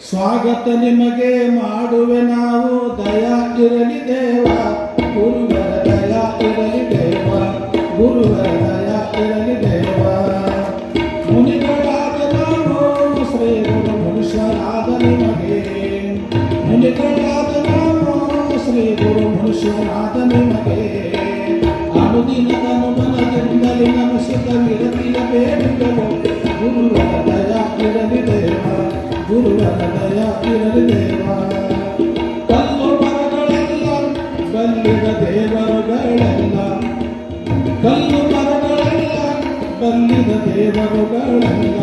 ಸ್ವಾಗತ ನಿಮಗೆ ಮಾಡುವೆ ನಾವು, ದಯಾ ಇರಲಿ ದೇವ, ಗುರುವರ ದಯಾ ಇರಲಿ ದೇವ, ಗುರುವರ ದಯಾ ಇರಲಿ ದೇವ. ಮುನಿಗಳಾದ ನಾವು ಶ್ರೀ ಗುರು ಮನುಷ್ಯರಾದ ನಿಮಗೆ, ಮುನಿಗಳಾದ ನಾವು ಶ್ರೀ ಗುರು ಮನುಷ್ಯರಾದ ನಿಮಗೆ. ಅನುದಿನದ ಮನದಿಂದಲೇ ನಮಸ್ಕ ವಿರತಿಯ ಬೇಡಿದೆವು, ಗುರುವರ ದಯಾ ಇರಲಿ ದೇವ, ಗುರುವರ ದಯಾ ಇರಲಿ ದೇವ. ಕಲ್ಲು ಮರಗಳೆಲ್ಲ ಬಲ್ಲಿದ ದೇವರುಗಳೆಲ್ಲ, ಕಲ್ಲು ಮರಗಳೆಲ್ಲ ಬಲ್ಲಿದ ದೇವರುಗಳೆಲ್ಲ.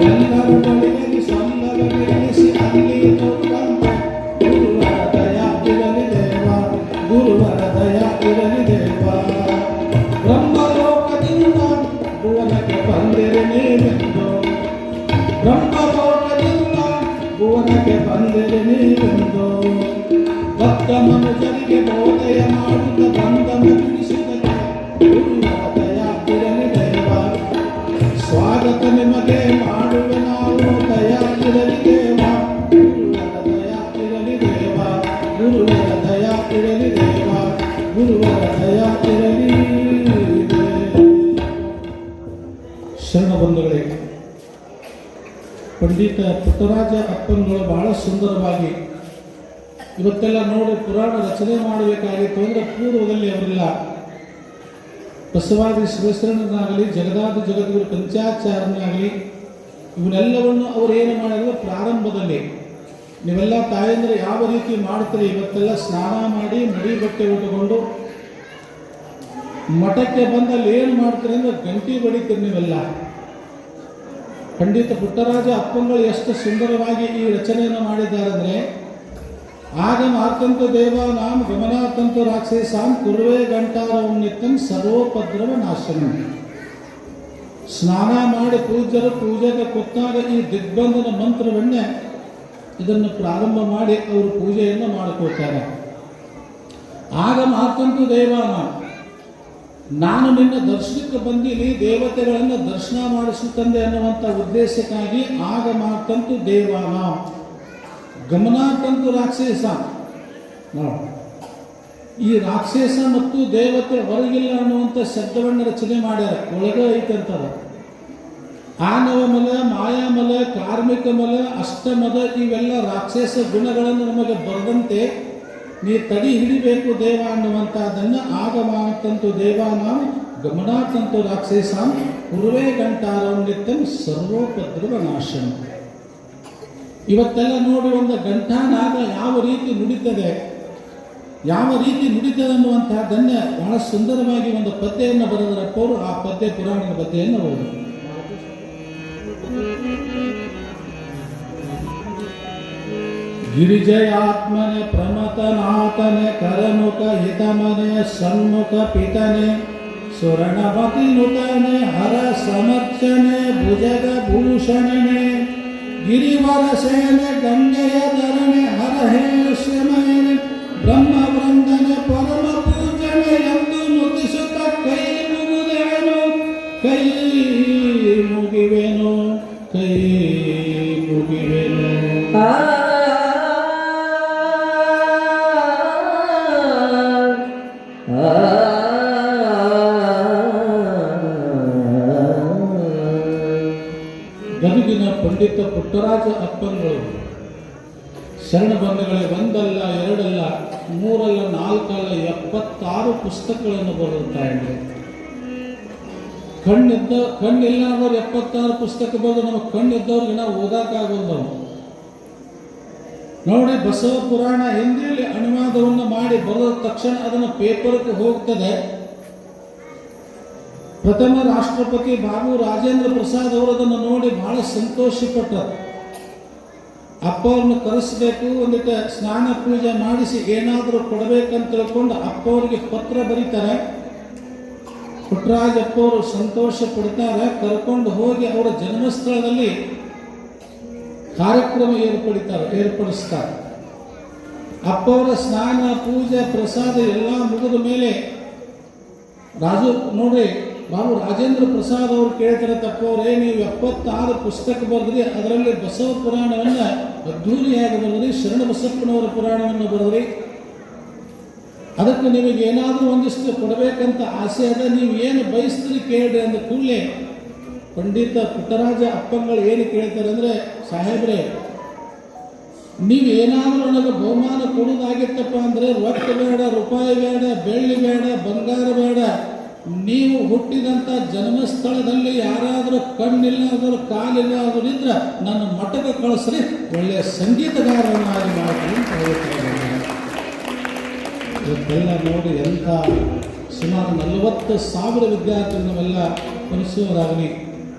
ಎಲ್ಲರೂ ಬಳಿಯಲ್ಲಿ ಸಲ್ಲವರಿಸಿ ಅಲ್ಲಿ ತೋರುವಂತೆ, ಗುರುವರ ದಯಾ ಇರಲಿ ದೇವ, ಗುರುವರ ದಯಾ ಇರಲಿ ದೇವ. ಬ್ರಹ್ಮಲೋಕದಿಂದ ಭುವನಕ್ಕೆ ಬಂದಿರೆ ನೀವೆಂದು, ಬ್ರಹ್ಮಲೋಕದಿಂದ ಭುವನಕ್ಕೆ ಬಂದಿರೆ ನೀವೆಂದು. ಭಕ್ತ ಮನುಜರಿಗೆ ಬೋಧೆಯ ಮಾಡುತ್ತ ಬಂದ ಮುಗಿಸಿದರೆ, ಗುರುವರ ದಯಾ ಇರಲಿ ದೇವ. ಸ್ವಾಗತ ನಿಮಗೆ ಮಾಡುವೆ ನಾವು, ದಯಾ ಇರಲಿ ದೇವ, ಗುರುವರ ದಯಾ ಇರಲಿ ದೇವ, ಗುರುವರ ದಯಾ ಇರಲಿ ದೇವ, ಗುರುವರ ದಯಾ ಇರಲಿ. ಶರಣ ಬಂಧುಗಳೇ, ಪಂಡಿತ ಪುಟ್ಟರಾಜ ಅಪ್ಪನಗಳು ಬಹಳ ಸುಂದರವಾಗಿ ಇವತ್ತೆಲ್ಲ ನೋಡಿ ಪುರಾಣ ರಚನೆ ಮಾಡಬೇಕಾಗಿತ್ತು ಅಂದರೆ ಪೂರ್ವದಲ್ಲಿ ಅವರೆಲ್ಲ ಬಸವಾದಿ ಶಿವಶರಣನಾಗಲಿ, ಜಗದಾದಿ ಜಗದ್ಗುರು ಪಂಚಾಚಾರ್ಯನಾಗಲಿ, ಇವನ್ನೆಲ್ಲವನ್ನು ಅವರು ಏನು ಮಾಡಿದ್ರು ಪ್ರಾರಂಭದಲ್ಲಿ. ನೀವೆಲ್ಲ ತಾಯಂದ್ರೆ ಯಾವ ರೀತಿ ಮಾಡ್ತೀರಿ, ಇವತ್ತೆಲ್ಲ ಸ್ನಾನ ಮಾಡಿ ಮಡಿ ಬಟ್ಟೆ ಉಟ್ಟುಕೊಂಡು ಮಠಕ್ಕೆ ಬಂದಲ್ಲಿ ಏನು ಮಾಡ್ತೀರಿ ಅಂದ್ರೆ ಗಂಟಿ ಬಡಿತೀರಿ ನೀವೆಲ್ಲ. ಪಂಡಿತ ಪುಟ್ಟರಾಜ ಅಪ್ಪಂಗಳು ಎಷ್ಟು ಸುಂದರವಾಗಿ ಈ ರಚನೆಯನ್ನು ಮಾಡಿದ್ದಾರೆ ಅಂದರೆ, ಆಗಮ ಆರ್ತಂತು ದೇವಾನಾಂ ಗಮನಾರ್ಥಂತು ರಾಕ್ಷಸಾಂ ಕುರುವೆ ಗಂಟಾರಂ ನಿತ್ಯಂ ಸರ್ವೋಪದ್ರವ ನಾಶನ. ಸ್ನಾನ ಮಾಡಿ ಪೂಜ್ಯರು ಪೂಜೆಗೆ ಕೂತಾಗ ಈ ದಿಗ್ಬಂಧನ ಮಂತ್ರವನ್ನೇ ಇದನ್ನು ಪ್ರಾರಂಭ ಮಾಡಿ ಅವರು ಪೂಜೆಯನ್ನು ಮಾಡಿಕೊಳ್ತಾರೆ. ಆಗಮ ಆರ್ತಂತು ದೇವಾನಾಂ, ನಾನು ನಿನ್ನ ದರ್ಶನಕ್ಕೆ ಬಂದಿಲ್ಲಿ ದೇವತೆಗಳನ್ನು ದರ್ಶನ ಮಾಡಿಸುತ್ತಂದೆ ಅನ್ನುವಂಥ ಉದ್ದೇಶಕ್ಕಾಗಿ ಆಗಮಾತಂತು ದೇವಾನ, ಗಮನಾತಂತು ರಾಕ್ಷಸ. ಈ ರಾಕ್ಷಸ ಮತ್ತು ದೇವತೆ ಹೊರಗಿಲ್ಲ ಅನ್ನುವಂಥ ಶಬ್ದವನ್ನು ರಚನೆ ಮಾಡ್ಯಾರ. ಒಳಗೆ ಐತಂತದ ಆನವಮಲ, ಮಾಯಾಮಲ, ಕಾರ್ಮಿಕ ಮಲ, ಅಷ್ಟಮದ, ಇವೆಲ್ಲ ರಾಕ್ಷಸ ಗುಣಗಳನ್ನು ನಮಗೆ ಬರದಂತೆ ನೀ ತಡಿ ಹಿಡಿಬೇಕು ದೇವ ಅನ್ನುವಂಥದ್ದನ್ನು ಆಗಮಾತಂತು ದೇವಾನಾಂ ಗಮನಾತಂತು ರಾಕ್ಷಸಾಂ ಕುರುವೆ ಗಂಟಾರಂ ನಿತ್ಯಂ ಸರ್ವೋಪದ್ರವ ನಾಶನ. ಇವತ್ತೆಲ್ಲ ನೋಡಿ ಒಂದು ಗಂಟಾನಾಗ ಯಾವ ರೀತಿ ನುಡಿತದೆ, ಯಾವ ರೀತಿ ನುಡಿತದೆ ಅನ್ನುವಂತಹದ್ದನ್ನೇ ಬಹಳ ಸುಂದರವಾಗಿ ಒಂದು ಪದ್ಯವನ್ನು ಬರೆದರಪ್ಪವರು. ಆ ಪದ್ಯ ಪುರಾಣದ ಪದ್ಯವನ್ನು ಓದಿ. ಗಿರಿಜಯಾತ್ಮನೆ ಪ್ರಮತನಾಥನೆ ಕರಮುಖ ಹಿತಮನೆ ಸನ್ಮುಖ ಪಿತನೆ ಸುರಣಮತಿ ನುತನೆ ಹರ ಸಮರ್ಚನೆ ಭುಜಗ ಭೂಷಣನೆ ಗಿರಿವರ ಸೇನೆ ಗಂಗೆಯ ಧರಣೆ ಹರಹೇಶ್ವಮಯನೆ ಬ್ರಹ್ಮ ವೃಂದನೆ ಪರಮ ಪೂಜನೆ ಎಂದು ನುತಿಸುತ್ತ ಗದುಗಿನ ಪಂಡಿತ ಪುಟ್ಟರಾಜ ಅಪ್ಪಂಗಳು ಶರಣ ಬಂಧುಗಳೇ ಒಂದಲ್ಲ ಎರಡಲ್ಲ ಮೂರಲ್ಲ ನಾಲ್ಕಲ್ಲ 76 ಪುಸ್ತಕಗಳನ್ನು ಬರೆದಿರ್ತಾ ಇದ್ದಾರೆ. ಕಣ್ಣಿಲ್ಲ ಅನ್ನೋರು 76 ಪುಸ್ತಕ ಬರೆದು ನಮ್ಮ ಕಣ್ಣಿದ್ದವ್ರಿಗೆ ನಾವು ಓದಾಕಾಗೋದವು. ನೋಡಿ, ಬಸವ ಪುರಾಣ ಹಿಂದಿಯಲ್ಲಿ ಅನುವಾದವನ್ನು ಮಾಡಿ ಬರೆದ ತಕ್ಷಣ ಅದನ್ನು ಪೇಪರ್ಗೆ ಹೋಗ್ತದೆ. ಪ್ರಥಮ ರಾಷ್ಟ್ರಪತಿ ಬಾಬು ರಾಜೇಂದ್ರ ಪ್ರಸಾದ್ ಅವರು ಅದನ್ನು ನೋಡಿ ಬಹಳ ಸಂತೋಷಪಟ್ಟರು. ಅಪ್ಪ ಅವ್ರನ್ನ ಕರೆಸಬೇಕು, ಒಂದಿಟ್ಟು ಸ್ನಾನ ಪೂಜೆ ಮಾಡಿಸಿ ಏನಾದರೂ ಕೊಡಬೇಕಂತ ತಿಳ್ಕೊಂಡು ಅಪ್ಪ ಅವರಿಗೆ ಪತ್ರ ಬರೀತಾರೆ. ಪುಟ್ಟರಾಜಪ್ಪ ಅವರು ಸಂತೋಷ ಪಡ್ತಾರೆ. ಕರ್ಕೊಂಡು ಹೋಗಿ ಅವರ ಜನ್ಮಸ್ಥಳದಲ್ಲಿ ಕಾರ್ಯಕ್ರಮ ಏರ್ಪಡಿಸ್ತಾರೆ. ಅಪ್ಪ ಅವರ ಸ್ನಾನ ಪೂಜೆ ಪ್ರಸಾದ ಎಲ್ಲ ಮುಗಿದ ಮೇಲೆ ನೋಡ್ರಿ, ಬಾಬು ರಾಜೇಂದ್ರ ಪ್ರಸಾದ್ ಅವರು ಕೇಳ್ತಾರೆ, ತಪ್ಪವ್ರೆ ನೀವು 76 ಪುಸ್ತಕ ಬರೆದ್ರಿ, ಅದರಲ್ಲಿ ಬಸವ ಪುರಾಣವನ್ನು ಅದ್ಧೂರಿಯಾಗಿ ಬರೆದ್ರಿ, ಶರಣ ಬಸಪ್ಪನವರ ಪುರಾಣವನ್ನು ಬರೆದ್ರಿ, ಅದಕ್ಕೆ ನಿಮಗೆ ಏನಾದರೂ ಒಂದಿಷ್ಟು ಕೊಡಬೇಕಂತ ಆಸೆ ಅದ, ನೀವು ಏನು ಬಯಸ್ತೀರಿ ಕೇಳ್ರಿ ಅಂದ ಕೂಡಲೇ ಪಂಡಿತ ಪುಟ್ಟರಾಜ ಅಪ್ಪಂಗಳು ಏನು ಕೇಳ್ತಾರೆ ಅಂದರೆ, ಸಾಹೇಬ್ರೆ ನೀವು ಏನಾದರೂ ನನಗೆ ಬಹುಮಾನ ಕೊಡೋದಾಗಿತ್ತಪ್ಪ ಅಂದರೆ ರೊಕ್ಕ ಬೇಡ, ರೂಪಾಯಿ ಬೇಡ, ಬೆಳ್ಳಿ ಬೇಡ, ಬಂಗಾರ ಬೇಡ, ನೀವು ಹುಟ್ಟಿದಂಥ ಜನ್ಮಸ್ಥಳದಲ್ಲಿ ಯಾರಾದರೂ ಕಣ್ಣಿಲ್ಲಾದರೂ ಕಾಲಿಲ್ಲಾದರೂ ಇದ್ರೆ ನನ್ನ ಮಠಕ್ಕೆ ಕಳಿಸ್ರಿ, ಒಳ್ಳೆಯ ಸಂಗೀತಗಾರನಾಗಿ ಮಾಡ್ತೀನಿ ಅಂತ ಹೇಳ್ತಾರೆ. ಇವತ್ತೆಲ್ಲ ನೋಡಿ ಎಂಥ ಸುಮಾರು 40,000 ವಿದ್ಯಾರ್ಥಿಗಳು ನಾವೆಲ್ಲ ಪರಿಸೋರಾಗಲಿ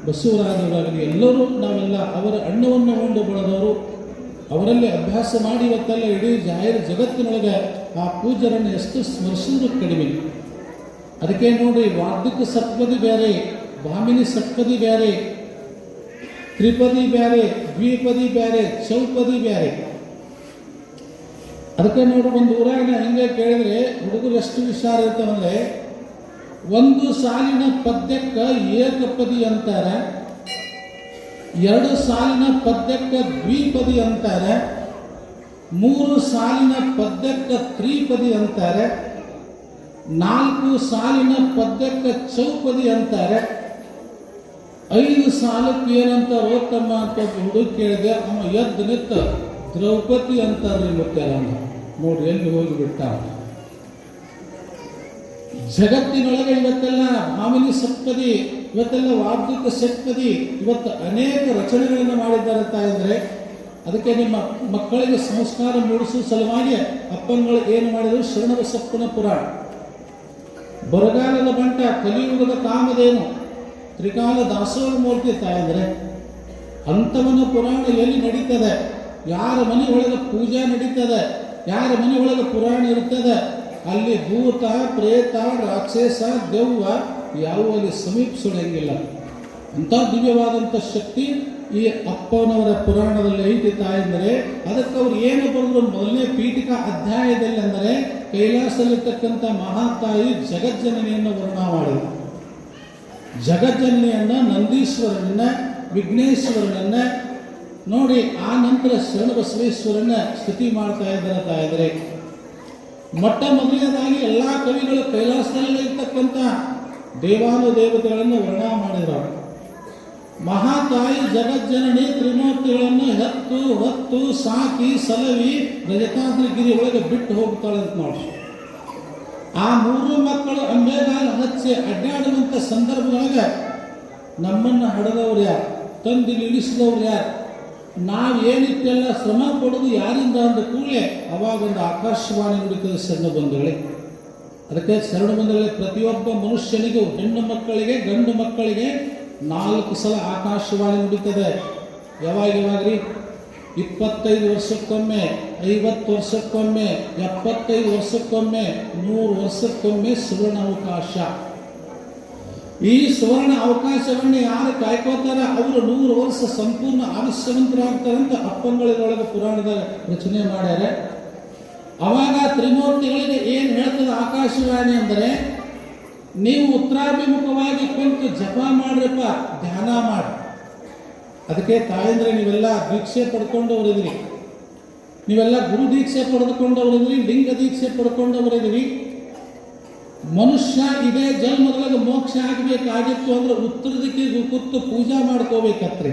ಬಸವರಾಜರಾಗಲಿ ಎಲ್ಲರೂ ನಾವೆಲ್ಲ ಅವರ ಅನ್ನವನ್ನು ಉಂಡು ಬೆಳೆದವರು, ಅವರಲ್ಲಿ ಅಭ್ಯಾಸ ಮಾಡಿ ಇವತ್ತೆಲ್ಲ ಇಡೀ ಜಗತ್ತಿನೊಳಗೆ ಆ ಪೂಜ್ಯರನ್ನು ಎಷ್ಟು ಸ್ಮರಿಸಿದ್ರು ಕಡಿಮೆ. ಅದಕ್ಕೆ ನೋಡಿ, ವಾರ್ಧಿಕ ಸಪ್ತಪದಿ ಬೇರೆ, ಭಾಮಿನಿ ಸಪ್ತಪದಿ ಬೇರೆ, ತ್ರಿಪದಿ ಬೇರೆ, ದ್ವಿಪದಿ ಬೇರೆ, ಚೌಪದಿ ಬೇರೆ. ಅದಕ್ಕೆ ನೋಡಿ, ಒಂದು ಊರಾಗ ಹಿಂಗೆ ಕೇಳಿದ್ರೆ ಹುಡುಗರು ಎಷ್ಟು ವಿಚಾರ ಇರ್ತಾವಂದ್ರೆ, ಒಂದು ಸಾಲಿನ ಪದ್ಯಕ್ಕೆ ಏಕಪದಿ ಅಂತಾರೆ, 2 ಸಾಲಿನ ಪದ್ಯಕ್ಕೆ ದ್ವಿಪದಿ ಅಂತಾರೆ, 3 ಸಾಲಿನ ಪದ್ಯಕ್ಕೆ ತ್ರಿಪದಿ ಅಂತಾರೆ, 4 ಸಾಲಿನ ಪದ್ಯಕ್ಕೆ ಚೌಪದಿ ಅಂತಾರೆ, 5 ಸಾಲಕ್ಕೆ ಏನಂತಾರೋ ತಮ್ಮ ಅಂತ ಹುಡುಗ ಕೇಳಿದೆ. ಅವ ಎದ್ದು ನಿತ್ತ ದ್ರೌಪದಿ ಅಂತಾರೆ ಮುಖ್ಯರನ್ನ. ನೋಡಿ ಎಲ್ಲಿ ಹೋಗಿಬಿಟ್ಟ. ಜಗತ್ತಿನೊಳಗೆ ಇವತ್ತೆಲ್ಲ ಭಾಮಿನಿ ಸಪ್ತಪದಿ, ಇವತ್ತೆಲ್ಲ ವಾರ್ಧಿಕ ಸಪ್ತಪದಿ, ಇವತ್ತು ಅನೇಕ ರಚನೆಗಳನ್ನು ಮಾಡಿದ್ದಾರೆ ತಾಯಿದ್ರೆ. ಅದಕ್ಕೆ ನಿಮ್ಮ ಮಕ್ಕಳಿಗೆ ಸಂಸ್ಕಾರ ಮೂಡಿಸುವ ಸಲುವಾಗಿ ಅಪ್ಪಂಗಳು ಏನು ಮಾಡಿದರು, ಶರಣಬಸಪ್ಪನ ಪುರಾಣ, ಬರಗಾಲದ ಬಂಟ, ಕಲಿಯುಗದ ಕಾಮಧೇನು, ತ್ರಿಕಾಲ ದಾಸೋಹ ಮೂರ್ತಿ ತಾಯಂದ್ರೆ ಅಂಥವನ ಪುರಾಣ ಎಲ್ಲಿ ನಡೀತದೆ, ಯಾರ ಮನೆ ಒಳಗೆ ಪೂಜೆ ನಡೀತದೆ, ಯಾರ ಮನೆ ಒಳಗೆ ಪುರಾಣ ಇರ್ತದೆ, ಅಲ್ಲಿ ಭೂತ ಪ್ರೇತ ರಾಕ್ಷಸ ದೆವ್ವ ಯಾವುವಲ್ಲಿ ಸಮೀಪಿಸೋಣಂಗಿಲ್ಲ. ಅಂಥ ದಿವ್ಯವಾದಂಥ ಶಕ್ತಿ ಈ ಅಪ್ಪನವರ ಪುರಾಣದಲ್ಲಿ ಐತಿ ತಾಯಂದರೆ. ಅದಕ್ಕೆ ಅವ್ರು ಏನು ಬರೆದ್ರು, ಮೊದಲನೇ ಪೀಠಿಕಾ ಅಧ್ಯಾಯದಲ್ಲಿ ಅಂದರೆ ಕೈಲಾಸದಲ್ಲಿರ್ತಕ್ಕಂಥ ಮಹಾತಾಯಿ ಜಗಜ್ಜನನಿಯನ್ನು ವರ್ಣ ಮಾಡಿದರು. ಜಗಜ್ಜನನಿಯನ್ನು, ನಂದೀಶ್ವರನನ್ನ, ವಿಘ್ನೇಶ್ವರನನ್ನ ನೋಡಿ, ಆ ನಂತರ ಶರಣಬಸವೇಶ್ವರನ್ನ ಸ್ತುತಿ ಮಾಡ್ತಾ ಇದ್ದಾರೆ ತಾಯಿದರೆ. ಮೊಟ್ಟ ಮೊದಲನೇದಾಗಿ ಎಲ್ಲ ಕವಿಗಳು ಕೈಲಾಸದಲ್ಲಿ ಇರ್ತಕ್ಕಂಥ ದೇವಾನುದೇವತೆಗಳನ್ನು ವರ್ಣ ಮಾಡಿದರು. ಮಹಾತಾಯಿ ಜಗಜ್ಜನನಿ ತ್ರಿಮೂರ್ತಿಗಳನ್ನು ಹೆತ್ತು ಹೊತ್ತು ಸಾಕಿ ಸಲವಿ ರಜತಾದ್ರಿಗಿರಿ ಒಳಗೆ ಬಿಟ್ಟು ಹೋಗ್ತಾಳೆ ಅಂತ ನೋಡಿ. ಆ 3 ಮಕ್ಕಳು ಅಂಬೆಗಾಲ ಹಚ್ಚಿ ಅಡ್ಡಾಡುವಂಥ ಸಂದರ್ಭದೊಳಗೆ ನಮ್ಮನ್ನು ಹಡೆದವ್ರು ಯಾರು, ತಂದು ಇಳಿಸಿದವ್ರು ಯಾರು, ನಾವೇನಿಟ್ಟೆಲ್ಲ ಶ್ರಮ ಪಡೋದು ಯಾರಿಂದ ಅಂದ ಕೂಡಲೇ ಅವಾಗೊಂದು ಆಕಾಶವಾಣಿ ನುಡಿತದೆ ಶರಣ ಬಂಧುಗಳೇ. ಅದಕ್ಕೆ ಶರಣ ಬಂಧುಗಳೇ, ಪ್ರತಿಯೊಬ್ಬ ಮನುಷ್ಯನಿಗೂ, ಹೆಣ್ಣು ಮಕ್ಕಳಿಗೆ ಗಂಡು ಮಕ್ಕಳಿಗೆ 4 ಸಲ ಆಕಾಶವಾಣಿ ನುಡಿತದೆ. ಯಾವಾಗ್ರಿ? 25 ವರ್ಷಕ್ಕೊಮ್ಮೆ, 50 ವರ್ಷಕ್ಕೊಮ್ಮೆ, 75 ವರ್ಷಕ್ಕೊಮ್ಮೆ, 100 ವರ್ಷಕ್ಕೊಮ್ಮೆ ಸುವರ್ಣಾವಕಾಶ. ಈ ಸುವರ್ಣ ಅವಕಾಶವನ್ನು ಯಾರು ಕಾಯ್ಕೋತಾರ ಅವರು 100 ವರ್ಷ ಸಂಪೂರ್ಣ ಆವಿಷ್ಯವಂತರಾಗ್ತಾರಂತ ಅಪ್ಪಂಗಳಿರೊಳಗೆ ಪುರಾಣದ ರಚನೆ ಮಾಡ್ಯಾರ. ಅವಾಗ ತ್ರಿಮೂರ್ತಿಗಳಿಗೆ ಏನು ಹೇಳ್ತದೆ ಆಕಾಶವಾಣಿ ಅಂದರೆ, ನೀವು ಉತ್ತರಾಭಿಮುಖವಾಗಿ ಕುಂತು ಜಪ ಮಾಡ್ರಪ್ಪ, ಧ್ಯಾನ ಮಾಡಿ. ಅದಕ್ಕೆ ತಾಯಂದ್ರೆ ನೀವೆಲ್ಲ ದೀಕ್ಷೆ ಪಡ್ಕೊಂಡವರಿದ್ರಿ, ನೀವೆಲ್ಲ ಗುರು ದೀಕ್ಷೆ ಪಡೆದುಕೊಂಡವರಿದ್ರಿ, ಲಿಂಗ ದೀಕ್ಷೆ ಪಡ್ಕೊಂಡವರಿದ್ರಿ. ಮನುಷ್ಯ ಇದೇ ಜನ್ಮದೊಳಗೆ ಮೋಕ್ಷ ಆಗಬೇಕಾಗಿತ್ತು ಅಂದ್ರೆ ಉತ್ತರ ದಿಕ್ಕಿಗೆ ಕೂತು ಪೂಜಾ ಮಾಡ್ಕೋಬೇಕತ್ರಿ.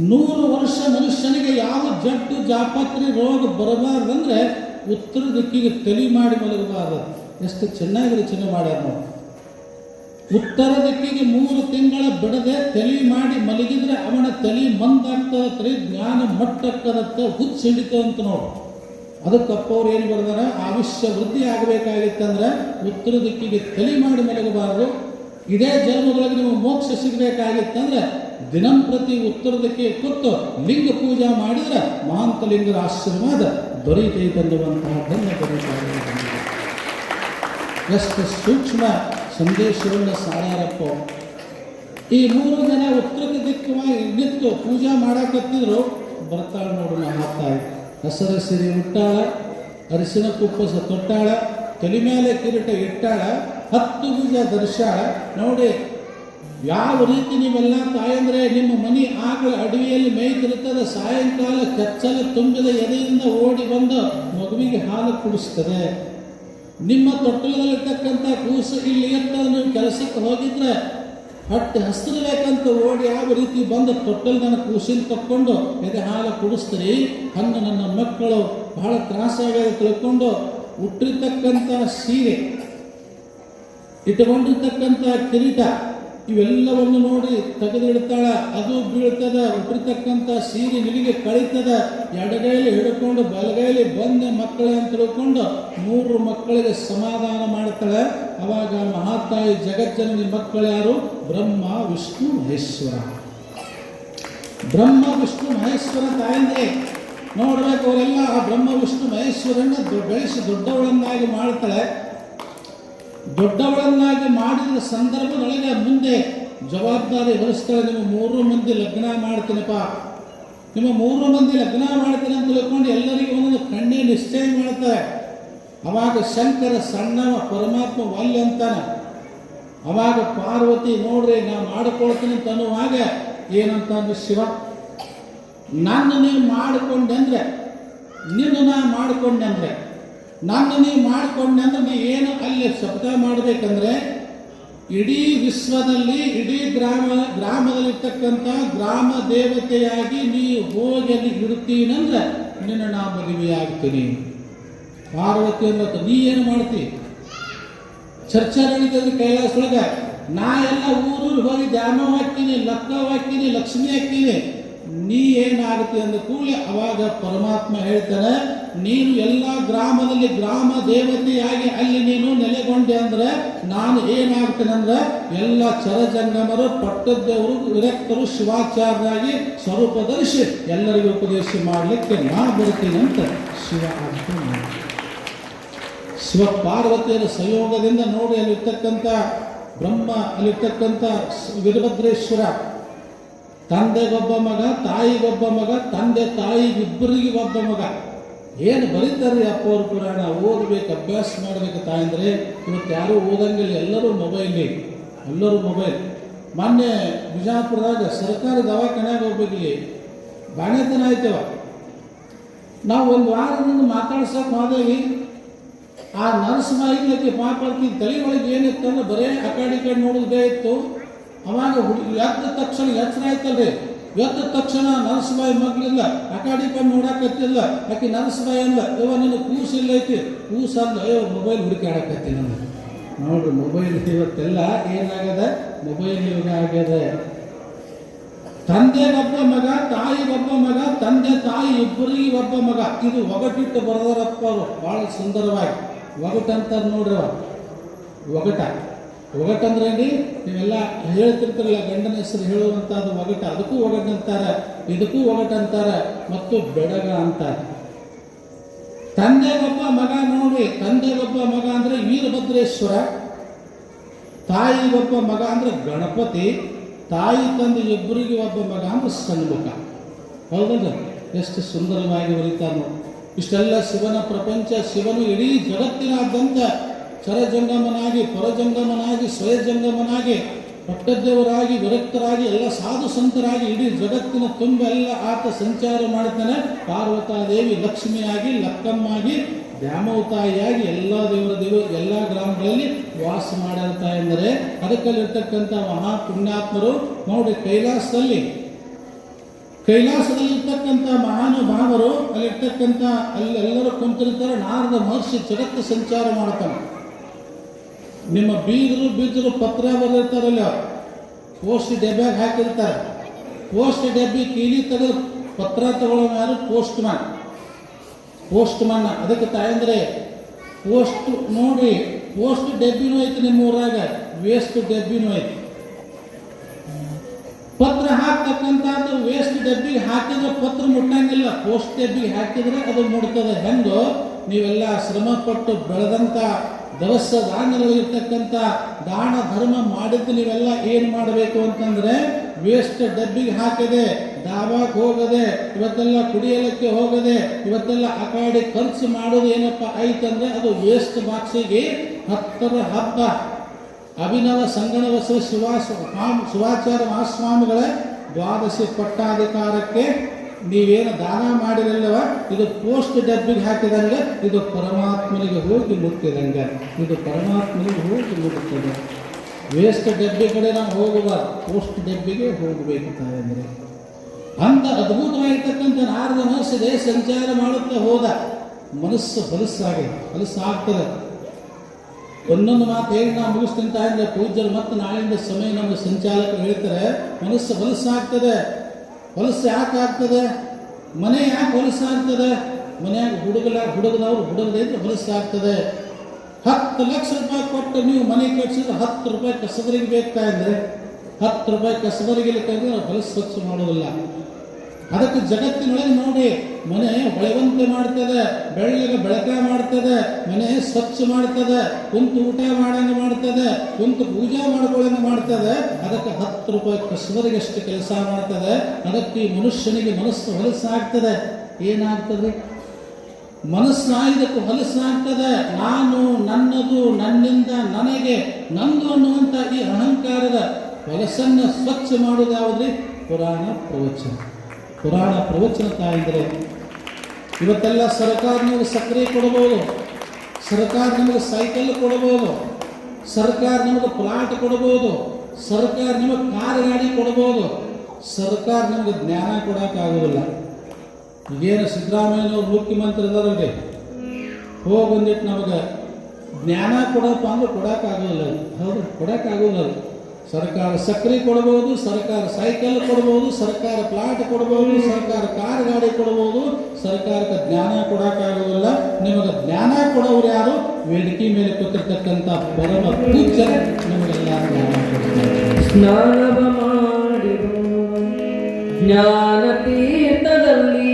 100 ವರ್ಷ ಮನುಷ್ಯನಿಗೆ ಯಾವ ಜಡ್ಡು ಜಾಪತ್ರೆ ರೋಗ ಬರಬಾರ್ದಂದ್ರೆ ಉತ್ತರ ದಿಕ್ಕಿಗೆ ತಲೆ ಮಾಡಿ ಮಲಗಬಾರದು. ಎಷ್ಟು ಚೆನ್ನಾಗಿ ರಚನೆ ಮಾಡ್ಯಾರ ನಾವು. ಉತ್ತರ ದಿಕ್ಕಿಗೆ 3 ತಿಂಗಳ ಬಿಡದೆ ತಲೆ ಮಾಡಿ ಮಲಗಿದ್ರೆ ಅವನ ತಲೆ ಮಂದಾಗ್ತದತ್ರಿ, ಜ್ಞಾನ ಮಟ್ಟಕ್ಕದತ್ತ, ಹುಚ್ಚ ಹಿಡಿತಂತ ನೋಡು. ಅದಕ್ಕಪ್ಪವ್ರು ಏನು ಬರ್ದಾರ, ಆಯುಷ್ಯ ವೃದ್ಧಿ ಆಗಬೇಕಾಗಿತ್ತಂದ್ರೆ ಉತ್ತರ ದಿಕ್ಕಿಗೆ ತಲೆ ಮಾಡಿ ಮಲಗಬಾರದು. ಇದೇ ಜನ್ಮದೊಳಗೆ ನೀವು ಮೋಕ್ಷ ಸಿಗಬೇಕಾಗಿತ್ತಂದ್ರೆ ದಿನಂಪ್ರತಿ ಉತ್ತರ ದಿಕ್ಕಿಗೆ ಕೂತು ಲಿಂಗ ಪೂಜಾ ಮಾಡಿದ್ರೆ ಮಹಾಂತಲಿಂಗರ ಆಶೀರ್ವಾದ ದೊರೆತೈತನ್ನುವಂತಹದ್ದನ್ನು ದೊರೆಯುತ್ತಾರೆ. ಎಷ್ಟು ಸೂಕ್ಷ್ಮ ಸಂದೇಶವನ್ನು ಸಾರ್ಯಾರಪ್ಪ. ಈ 3 ಜನ ಉತ್ತರ ದಿಕ್ಕವಾಗಿ ನಿಂತು ಪೂಜಾ ಮಾಡಾಕತ್ತಿದ್ರು. ಬರ್ತಾಳೆ ನೋಡು ಮಹಾತಾಯಿ. ಹಸರ ಸಿರಿ ಉಟ್ಟಾಳ, ಅರಿಶಿನ ಕುಪ್ಪಸ ತೊಟ್ಟಾಳ, ತಲೆ ಮೇಲೆ ಕಿರೀಟ ಇಟ್ಟಾಳ, 10 ಭುಜ ಧರಿಸಾಳ. ನೋಡಿ ಯಾವ ರೀತಿ ನೀವೆಲ್ಲ ತಾಯಂದ್ರೆ ನಿಮ್ಮ ಮನೆ ಆಕಳ ಅಡವಿಯಲ್ಲಿ ಮೇಯ್ತಿರುತ್ತದೆ, ಸಾಯಂಕಾಲ ಕಚ್ಚಲ ತುಂಬಿದ ಎದೆಯಿಂದ ಓಡಿ ಬಂದು ಮಗುವಿಗೆ ಹಾಲು ಕುಡಿಸ್ತದೆ. ನಿಮ್ಮ ತೊಟ್ಟಲದಲ್ಲಿರ್ತಕ್ಕಂಥ ಕೂಸು ಇಲ್ಲಿ ಎತ್ತ ನೀವು ಕೆಲಸಕ್ಕೆ ಹೋಗಿದ್ರೆ ಹೊಟ್ಟೆ ಹಸ್ತಿರ್ಬೇಕಂತ ಓಡಿ ಯಾವ ರೀತಿ ಬಂದು ತೊಟ್ಟಲ್ ನನ್ನ ಕೂಸಿನ ತಕ್ಕೊಂಡು ಎದೆ ಹಾಲು ಕುಡಿಸ್ತೀರಿ, ಹಂಗೆ ನನ್ನ ಮಕ್ಕಳು ಬಹಳ ತ್ರಾಸಾಗ್ಯದ ತಿಳ್ಕೊಂಡು ಹುಟ್ಟಿರ್ತಕ್ಕಂಥ ಸೀರೆ, ಇಟ್ಟುಕೊಂಡಿರ್ತಕ್ಕಂಥ ಕಿರೀಟ ಇವೆಲ್ಲವನ್ನು ನೋಡಿ ತೆಗೆದಿಡ್ತಾಳ. ಅದು ಬೀಳ್ತದ, ಹುಟ್ಟಿರ್ತಕ್ಕಂಥ ಸೀರೆ ನಿಲಿಗೆ ಕಳೀತದ. ಎಡಗೈಲಿ ಹಿಡ್ಕೊಂಡು ಬಲಗೈಲಿ ಬಂದ ಮಕ್ಕಳೇ ಅಂತ ತಿಳ್ಕೊಂಡು 3 ಮಕ್ಕಳಿಗೆ ಸಮಾಧಾನ ಮಾಡ್ತಾಳೆ. ಅವಾಗ ಮಹಾತಾಯಿ ಜಗಜ್ಜನನಿ ಮಕ್ಕಳು ಯಾರು? ಬ್ರಹ್ಮ ವಿಷ್ಣು ಮಹೇಶ್ವರ. ಬ್ರಹ್ಮ ವಿಷ್ಣು ಮಹೇಶ್ವರ ತಾಯಂದ್ರೆ ನೋಡ್ಬೇಕು. ಅವರೆಲ್ಲ ಆ ಬ್ರಹ್ಮ ವಿಷ್ಣು ಮಹೇಶ್ವರನ್ನ ಬೆಳೆಸಿ ದೊಡ್ಡವಳನ್ನಾಗಿ ಮಾಡ್ತಾಳೆ. ದೊಡ್ಡವಳನ್ನಾಗಿ ಮಾಡಿದ ಸಂದರ್ಭದೊಳಗೆ ಮುಂದೆ ಜವಾಬ್ದಾರಿ ಹೊರಿಸ್ತಾಳೆ. ನಿಮ್ಮ 3 ಮಂದಿ ಲಗ್ನ ಮಾಡ್ತೀನಪ್ಪ, ನಿಮ್ಮ 3 ಮಂದಿ ಲಗ್ನ ಮಾಡ್ತೀನಿ ಅಂತ ತಿಳ್ಕೊಂಡು ಎಲ್ಲರಿಗೂ ಒಂದೊಂದು ಕಣ್ಣೆ ನಿಶ್ಚಯ ಮಾಡ್ತಾರೆ. ಅವಾಗ ಶಂಕರ ಸಣ್ಣವ, ಪರಮಾತ್ಮ ವಲ್ಯ ಅಂತಾನೆ. ಅವಾಗ ಪಾರ್ವತಿ ನೋಡ್ರಿ ನಾ ಮಾಡಿಕೊಳ್ತೀನಿ ಅಂತ ಅನ್ನುವಾಗ ಏನಂತ ಅಂದ್ರೆ, ಶಿವ ನನ್ನ ನೀವು ಮಾಡಿಕೊಂಡೆ ಅಂದ್ರೆ, ನಿನ್ನ ನಾ ಮಾಡಿಕೊಂಡೆ ಅಂದ್ರೆ, ನನ್ನ ನೀವು ಮಾಡಿಕೊಂಡೆ ಅಂದ್ರೆ ನೀ ಏನು ಅಲ್ಲಿ ಶಬ್ದ ಮಾಡಬೇಕಂದ್ರೆ ಇಡೀ ವಿಶ್ವದಲ್ಲಿ ಇಡೀ ಗ್ರಾಮದಲ್ಲಿರ್ತಕ್ಕಂಥ ಗ್ರಾಮ ದೇವತೆಯಾಗಿ ನೀ ಹೋಗಿ ಅಲ್ಲಿ ಇಡ್ತೀನಂದ್ರೆ ನಿನ್ನ ನಾ ಮದುವೆ ಆಗ್ತೀನಿ. ಪಾರ್ವತಿ ಅಂದ್ರೆ ನೀ ಏನು ಮಾಡ್ತಿ? ಚರ್ಚೆ ನಡೀತದೆ ಕೈಲಾಸೊಳಗೆ. ನಾ ಎಲ್ಲ ಊರೂರು ಹೋಗಿ ದ್ಯಾಮ ಹಾಕ್ತೀನಿ, ಲಕ್ಕ ಹಾಕ್ತೀನಿ, ಲಕ್ಷ್ಮಿ ಹಾಕ್ತೀನಿ, ನೀ ಏನಾಗುತ್ತೆ ಅಂದ ಕೂಡಲೇ ಅವಾಗ ಪರಮಾತ್ಮ ಹೇಳ್ತಾನೆ, ನೀನು ಎಲ್ಲ ಗ್ರಾಮದಲ್ಲಿ ಗ್ರಾಮ ದೇವತೆಯಾಗಿ ಅಲ್ಲಿ ನೀನು ನೆಲೆಗೊಂಡೆ ಅಂದ್ರೆ ನಾನು ಏನಾಗ್ತೇನೆ ಅಂದ್ರೆ ಎಲ್ಲ ಚರಜಂಗಮರು, ಪಟ್ಟದೇವರು, ವಿರಕ್ತರು, ಶಿವಾಚಾರ್ಯರಾಗಿ ಸ್ವರೂಪ ಧರಿಸಿ ಎಲ್ಲರಿಗೂ ಉಪದೇಶ ಮಾಡಲಿಕ್ಕೆ ನಾ ಬರ್ತೀನಿ ಅಂತ ಶಿವ ಆಗ್ತಾನೆ. ಶಿವ ಪಾರ್ವತಿಯರ ಸಂಯೋಗದಿಂದ ನೋಡಿ ಅಲ್ಲಿರ್ತಕ್ಕಂಥ ಬ್ರಹ್ಮ, ಅಲ್ಲಿರ್ತಕ್ಕಂಥ ವೀರಭದ್ರೇಶ್ವರ, ತಂದೆಗೊಬ್ಬ ಮಗ, ತಾಯಿಗೊಬ್ಬ ಮಗ, ತಂದೆ ತಾಯಿಗಿಬ್ಬರಿಗೆ ಒಬ್ಬ ಮಗ. ಏನು ಬರೀತಾರ್ರಿ ಅಪ್ಪ ಅವ್ರ ಪುರಾಣ, ಓದಬೇಕು, ಅಭ್ಯಾಸ ಮಾಡಬೇಕು ತಾಯಂದ್ರೆ. ಇವತ್ತು ಯಾರೂ ಓದಂಗಿಲ್ಲ, ಎಲ್ಲರೂ ಮೊಬೈಲ್. ಮೊನ್ನೆ ಬಿಜಾಪುರದಾಗ ಸರ್ಕಾರಿ ದವಾಖಾನ್ಯಾಗ ಹೋಗ್ಬೇಕಿಲ್ಲಿ ಬಾಣೆತನ ಆಯ್ತವ. ನಾವು ಒಂದು ವಾರದಿಂದ ಮಾತಾಡ್ಸಕ್ಕೆ ಹೋದೇವಿ. ಆ ನರ್ಸ್ ಮಾಹಿತಿ ಮಾತಾಡ್ತೀನಿ, ತಲೆ ಒಳಗೆ ಏನಿತ್ತಂದ್ರೆ ಬರೇ ಆ ಕಡೆ ನೋಡೋದೇ ಇತ್ತು. ಅವಾಗ ಎದ್ದ ತಕ್ಷಣ ಎಚ್ಚರ ಆಯ್ತಲ್ರಿ, ಎದ್ದ ತಕ್ಷಣ ನರ್ಸ್ ಬಾಯಿ ಮಗ್ಲಿಲ್ಲ, ಆ ಕಡೆ ನೋಡಾಕತ್ತಿಲ್ಲ. ಆಕೆ ನರ್ಸ್ ಬಾಯಿ ಅಂದ, ಇವ ನಿನ್ನ ಕೂಸಿಲ್ಲ ಐತಿ, ಕೂಸಂದ ಮೊಬೈಲ್ ಹುಡುಕಾಡಕತ್ತಿ. ನನ್ನ ನೋಡ್ರಿ ಮೊಬೈಲ್ ಇವತ್ತೆಲ್ಲ ಏನಾಗ್ಯದ, ಮೊಬೈಲ್ ಯುಗ ಆಗ್ಯದ. ತಂದೆಗೊಬ್ಬ ಮಗ, ತಾಯಿಗೊಬ್ಬ ಮಗ, ತಂದೆ ತಾಯಿ ಇಬ್ಬರಿಗೆ ಒಬ್ಬ ಮಗ. ಇದು ಒಗಟಿಟ್ಟು ಬರೆದಾರಪ್ಪ ಅವರು ಭಾಳ ಸುಂದರವಾಗಿ. ಒಗಟಂತಾರೆ ನೋಡ್ರಿ, ಒಗಟಂದ್ರೆ ನೀವೆಲ್ಲ ಹೇಳ್ತಿರ್ತಿರಲ್ಲ, ಗಂಡನ ಹೆಸರು ಹೇಳುವಂಥದ್ದು ಒಗಟ. ಅದಕ್ಕೂ ಒಗಟಂತಾರೆ, ಇದಕ್ಕೂ ಒಗಟಂತಾರೆ, ಮತ್ತು ಬೆಡಗ ಅಂತಾರೆ. ತಂದೆಗೊಬ್ಬ ಮಗ ನೋಡಿ, ತಂದೆಗೊಬ್ಬ ಮಗ ಅಂದ್ರೆ ವೀರಭದ್ರೇಶ್ವರ, ತಾಯಿಗೊಬ್ಬ ಮಗ ಅಂದ್ರೆ ಗಣಪತಿ, ತಾಯಿ ತಂದೆ ಇಬ್ಬರಿಗೆ ಒಬ್ಬ ಮಗ ಅಂದ್ರೆ ಷಣ್ಮುಖ. ಹೌದಲ್ಲ, ಎಷ್ಟು ಸುಂದರವಾಗಿ ಬರೀತಾನು. ಇಷ್ಟೆಲ್ಲ ಶಿವನ ಪ್ರಪಂಚ. ಶಿವನು ಇಡೀ ಜಗತ್ತಿನಾದ್ಯಂತ ಚರಜಂಗಮನಾಗಿ, ಪರಜಂಗಮನಾಗಿ, ಸ್ವಯಜಂಗಮನಾಗಿ, ಪಟ್ಟದೇವರಾಗಿ, ವಿರಕ್ತರಾಗಿ, ಎಲ್ಲ ಸಾಧು ಸಂತರಾಗಿ ಇಡೀ ಜಗತ್ತಿನ ತುಂಬ ಎಲ್ಲ ಆತ ಸಂಚಾರ ಮಾಡ್ತಾನೆ. ಪಾರ್ವತಾದೇವಿ ಲಕ್ಷ್ಮಿಯಾಗಿ, ಲಕ್ಕಮ್ಮಾಗಿ, ದ್ಯಾಮವತಾಯಿಯಾಗಿ ಎಲ್ಲ ದೇವರು ಎಲ್ಲ ಗ್ರಾಮ ಮಠಗಳಲ್ಲಿ ವಾಸ ಮಾಡ್ಯಾರ ಎಂದರೆ ಅದಕ್ಕಲ್ಲಿರ್ತಕ್ಕಂಥ ಮಹಾ ಪುಣ್ಯಾತ್ಮರು ನೋಡಿ ಕೈಲಾಸದಲ್ಲಿರ್ತಕ್ಕಂಥ ಮಹಾನುಭಾವರು ಅಲ್ಲಿರ್ತಕ್ಕಂಥ ಅಲ್ಲೆಲ್ಲರೂ ಕುಂತಿರ್ತಾರೆ. ನಾರದ ಮಹರ್ಷಿ ಜಗತ್ತು ಸಂಚಾರ ಮಾಡ್ತಾನೆ. ನಿಮ್ಮ ಬೀಜರು ಪತ್ರ ಬರೆದಿರ್ತಾರಲ್ಲ, ಪೋಸ್ಟ್ ಡಬ್ಬ್ಯಾಗ ಹಾಕಿರ್ತಾರೆ. ಪೋಸ್ಟ್ ಡಬ್ಬಿ ಕೀಲಿ ತೆಗೆದು ಪತ್ರ ತಗೊಳ್ಳೋ ಯಾರು? ಪೋಸ್ಟ್ ಮನ್. ಅದಕ್ಕೆ ತಾಯಂದ್ರೆ ಪೋಸ್ಟ್ ನೋಡಿ, ಪೋಸ್ಟ್ ಡಬ್ಬಿನೂ ಐತಿ ನಿಮ್ಮ ಊರಾಗ, ವೇಸ್ಟ್ ಡಬ್ಬಿನೂ ಐತಿ. ಪತ್ರ ಹಾಕ್ತಕ್ಕಂಥದ್ದು ವೇಸ್ಟ್ ಡಬ್ಬಿಗೆ ಹಾಕಿದ್ರೆ ಪತ್ರ ಮುಟ್ಟಂಗಿಲ್ಲ, ಪೋಸ್ಟ್ ಡಬ್ಬಿಗೆ ಹಾಕಿದ್ರೆ ಅದು ಮುಡ್ತದೆ. ಹೆಂಗೋ ನೀವೆಲ್ಲ ಶ್ರಮಪಟ್ಟು ಬೆಳೆದಂಥ ದವಸ ಧಾನ್ಯಗಳಿರ್ತಕ್ಕಂಥ ದಾನ ಧರ್ಮ ಮಾಡಿದ್ದು ನೀವೆಲ್ಲ ಏನು ಮಾಡಬೇಕು ಅಂತಂದ್ರೆ ವೇಸ್ಟ್ ಡಬ್ಬಿಗೆ ಹಾಕದೆ, ದಾಬಾಕ್ಕೆ ಹೋಗದೆ, ಇವತ್ತೆಲ್ಲ ಕುಡಿಯಲಿಕ್ಕೆ ಹೋಗದೆ, ಇವತ್ತೆಲ್ಲ ಆ ಕಡೆ ಖರ್ಚು ಮಾಡೋದು ಏನಪ್ಪ ಐತಂದ್ರೆ ಅದು ವೇಸ್ಟ್ ಬಾಕ್ಸಿಗೆ 10ರ ಹಬ್ಬ ಅಭಿನವ ಸಂಗಣ ಬಸವ ಶಿವಾಚಾರ್ಯ ಮಹಾಸ್ವಾಮಿಗಳ ದ್ವಾದಶಿ ಪಟ್ಟಾಧಿಕಾರಕ್ಕೆ ನೀವೇನು ದಾನ ಮಾಡಿರಲ್ಲವ ಇದು ಪೋಸ್ಟ್ ಡಬ್ಬಿಗೆ ಹಾಕಿದಂಗೆ ಇದು ಪರಮಾತ್ಮನಿಗೆ ಹೋಗಿ ಮುಟ್ಟಿದಂಗೆ, ಇದು ಪರಮಾತ್ಮನಿಗೆ ಹೋಗಿ ಮುಟ್ಟುತ್ತದೆ. ವೇಸ್ಟ್ ಡಬ್ಬಿ ಕಡೆ ನಾವು ಹೋಗಬಾರ್ದು, ಪೋಸ್ಟ್ ಡಬ್ಬಿಗೆ ಹೋಗಬೇಕು ತಾಯಂದ್ರೆ. ಅಂತ ಅದ್ಭುತವಾಗಿರ್ತಕ್ಕಂಥ ನಾರದ ಮನಸ್ಸು ದೇಹ ಸಂಚಾರ ಮಾಡುತ್ತಾ ಹೋದ. ಮನಸ್ಸು ಹೊಲಸಾಗ್ತದೆ. ಒಂದೊಂದು ಮಾತು ಹೇಳಿ ನಾವು ಮುಗಿಸ್ತಿಂತ ಅಂದರೆ ಪೂಜ್ಯರು ಮತ್ತು ನಾಳಿಂದ ಸಮಯ ನಮ್ಮ ಸಂಚಾಲಕರು ಹೇಳ್ತಾರೆ, ಮನಸ್ಸು ಹೊಲಸಾಗ್ತದೆ. ಹೊಲಸು ಯಾಕೆ ಆಗ್ತದೆ? ಮನೆ ಯಾಕೆ ಹೊಲಸಾಗ್ತದೆ? ಮನೆಯಾಗ ಹುಡುಗದವ್ರು ಹುಡುಗದೇ ಹೊಲಸಾಗ್ತದೆ. 10 ಲಕ್ಷ ರೂಪಾಯಿ ಕೊಟ್ಟು ನೀವು ಮನೆ ಕಟ್ಟಿಸಿದ್ರೆ 10 ರೂಪಾಯಿ ಕಸಬರಿಗೆ ಬೇಕಾ ಅಂದರೆ 10 ರೂಪಾಯಿ ಕಸಬರಿಗೆ ಹೊಲಸು ಸ್ವಚ್ಛ ಮಾಡೋದಿಲ್ಲ. ಅದಕ್ಕೆ ಜಗತ್ತಿನೊಳಗೆ ನೋಡಿ, ಮನೆ ಹೊಳೆವಂತೆ ಮಾಡ್ತದೆ, ಬೆಳ್ಳಗೆ ಬೆಳಕ ಮಾಡ್ತದೆ, ಮನೆ ಸ್ವಚ್ಛ ಮಾಡ್ತದೆ, ಕುಂತು ಊಟ ಮಾಡಂಗೆ ಮಾಡ್ತದೆ, ಕುಂತು ಪೂಜೆ ಮಾಡ್ಕೊಳ್ಳಂಗೆ ಮಾಡ್ತದೆ. ಅದಕ್ಕೆ 10 ರೂಪಾಯಿ ಕಸಬರಿಗೆ ಅಷ್ಟು ಕೆಲಸ ಮಾಡ್ತದೆ. ಅದಕ್ಕೆ ಈ ಮನುಷ್ಯನಿಗೆ ಮನಸ್ಸು ಹೊಲಸಾಗ್ತದೆ. ಏನಾಗ್ತದೆ? ಮನಸ್ಸು ಇದಕ್ಕೆ ಹೊಲಸಾಗ್ತದೆ. ನಾನು, ನನ್ನದು, ನನ್ನಿಂದ, ನನಗೆ, ನಂದು ಅನ್ನುವಂಥ ಈ ಅಹಂಕಾರದ ಹೊಲಸನ್ನು ಸ್ವಚ್ಛ ಮಾಡೋದು ಯಾವುದ್ರಿ? ಪುರಾಣ ಪ್ರವಚನ ತಾಯಿದ್ರೆ. ಇವತ್ತೆಲ್ಲ ಸರ್ಕಾರ ನಿಮಗೆ ಸಕ್ಕರೆ ಕೊಡ್ಬೋದು, ಸರ್ಕಾರ ನಿಮಗೆ ಸೈಕಲ್ ಕೊಡ್ಬೋದು, ಸರ್ಕಾರ ನಿಮಗೆ ಪ್ಲಾಟ್ ಕೊಡ್ಬೋದು, ಸರ್ಕಾರ ನಿಮಗೆ ಕಾರ್ ಗಾಡಿ ಕೊಡ್ಬೋದು, ಸರ್ಕಾರ ನಿಮಗೆ ಜ್ಞಾನ ಕೊಡೋಕ್ಕಾಗೋದಿಲ್ಲ. ಈಗೇನು ಸಿದ್ದರಾಮಯ್ಯನವ್ರು ಮುಖ್ಯಮಂತ್ರಿ ಇದಾರಲ್ಲಿ ಹೋಗಿ ನಮಗೆ ಜ್ಞಾನ ಕೊಡಪ್ಪ ಅಂದ್ರೆ ಕೊಡೋಕ್ಕಾಗೋದಿಲ್ಲ. ಹೌದು, ಕೊಡೋಕ್ಕಾಗೋದಿಲ್ಲ. ಸರ್ಕಾರ ಸಕ್ಕರೆ ಕೊಡ್ಬೋದು, ಸರ್ಕಾರ ಸೈಕಲ್ ಕೊಡ್ಬೋದು, ಸರ್ಕಾರ ಪ್ಲಾಟ್ ಕೊಡ್ಬೋದು, ಸರ್ಕಾರ ಕಾರ್ ಗಾಡಿ ಕೊಡ್ಬೋದು, ಸರ್ಕಾರಕ್ಕೆ ಜ್ಞಾನ ಕೊಡೋಕ್ಕಾಗೋದಿಲ್ಲ. ನಿಮಗೆ ಜ್ಞಾನ ಕೊಡೋರು ಯಾರು? ವೇದಿಕೆ ಮೇಲೆ ಕೂತಿರ್ತಕ್ಕಂಥ ಪರಮ ಪೂಜ್ಯ ನಿಮಗೆಲ್ಲ ಜ್ಞಾನ ಕೊಡ್ತಾರೆ. ಸ್ನಾನವ ಮಾಡಿರು ಜ್ಞಾನ ತೀರ್ಥದಲ್ಲಿ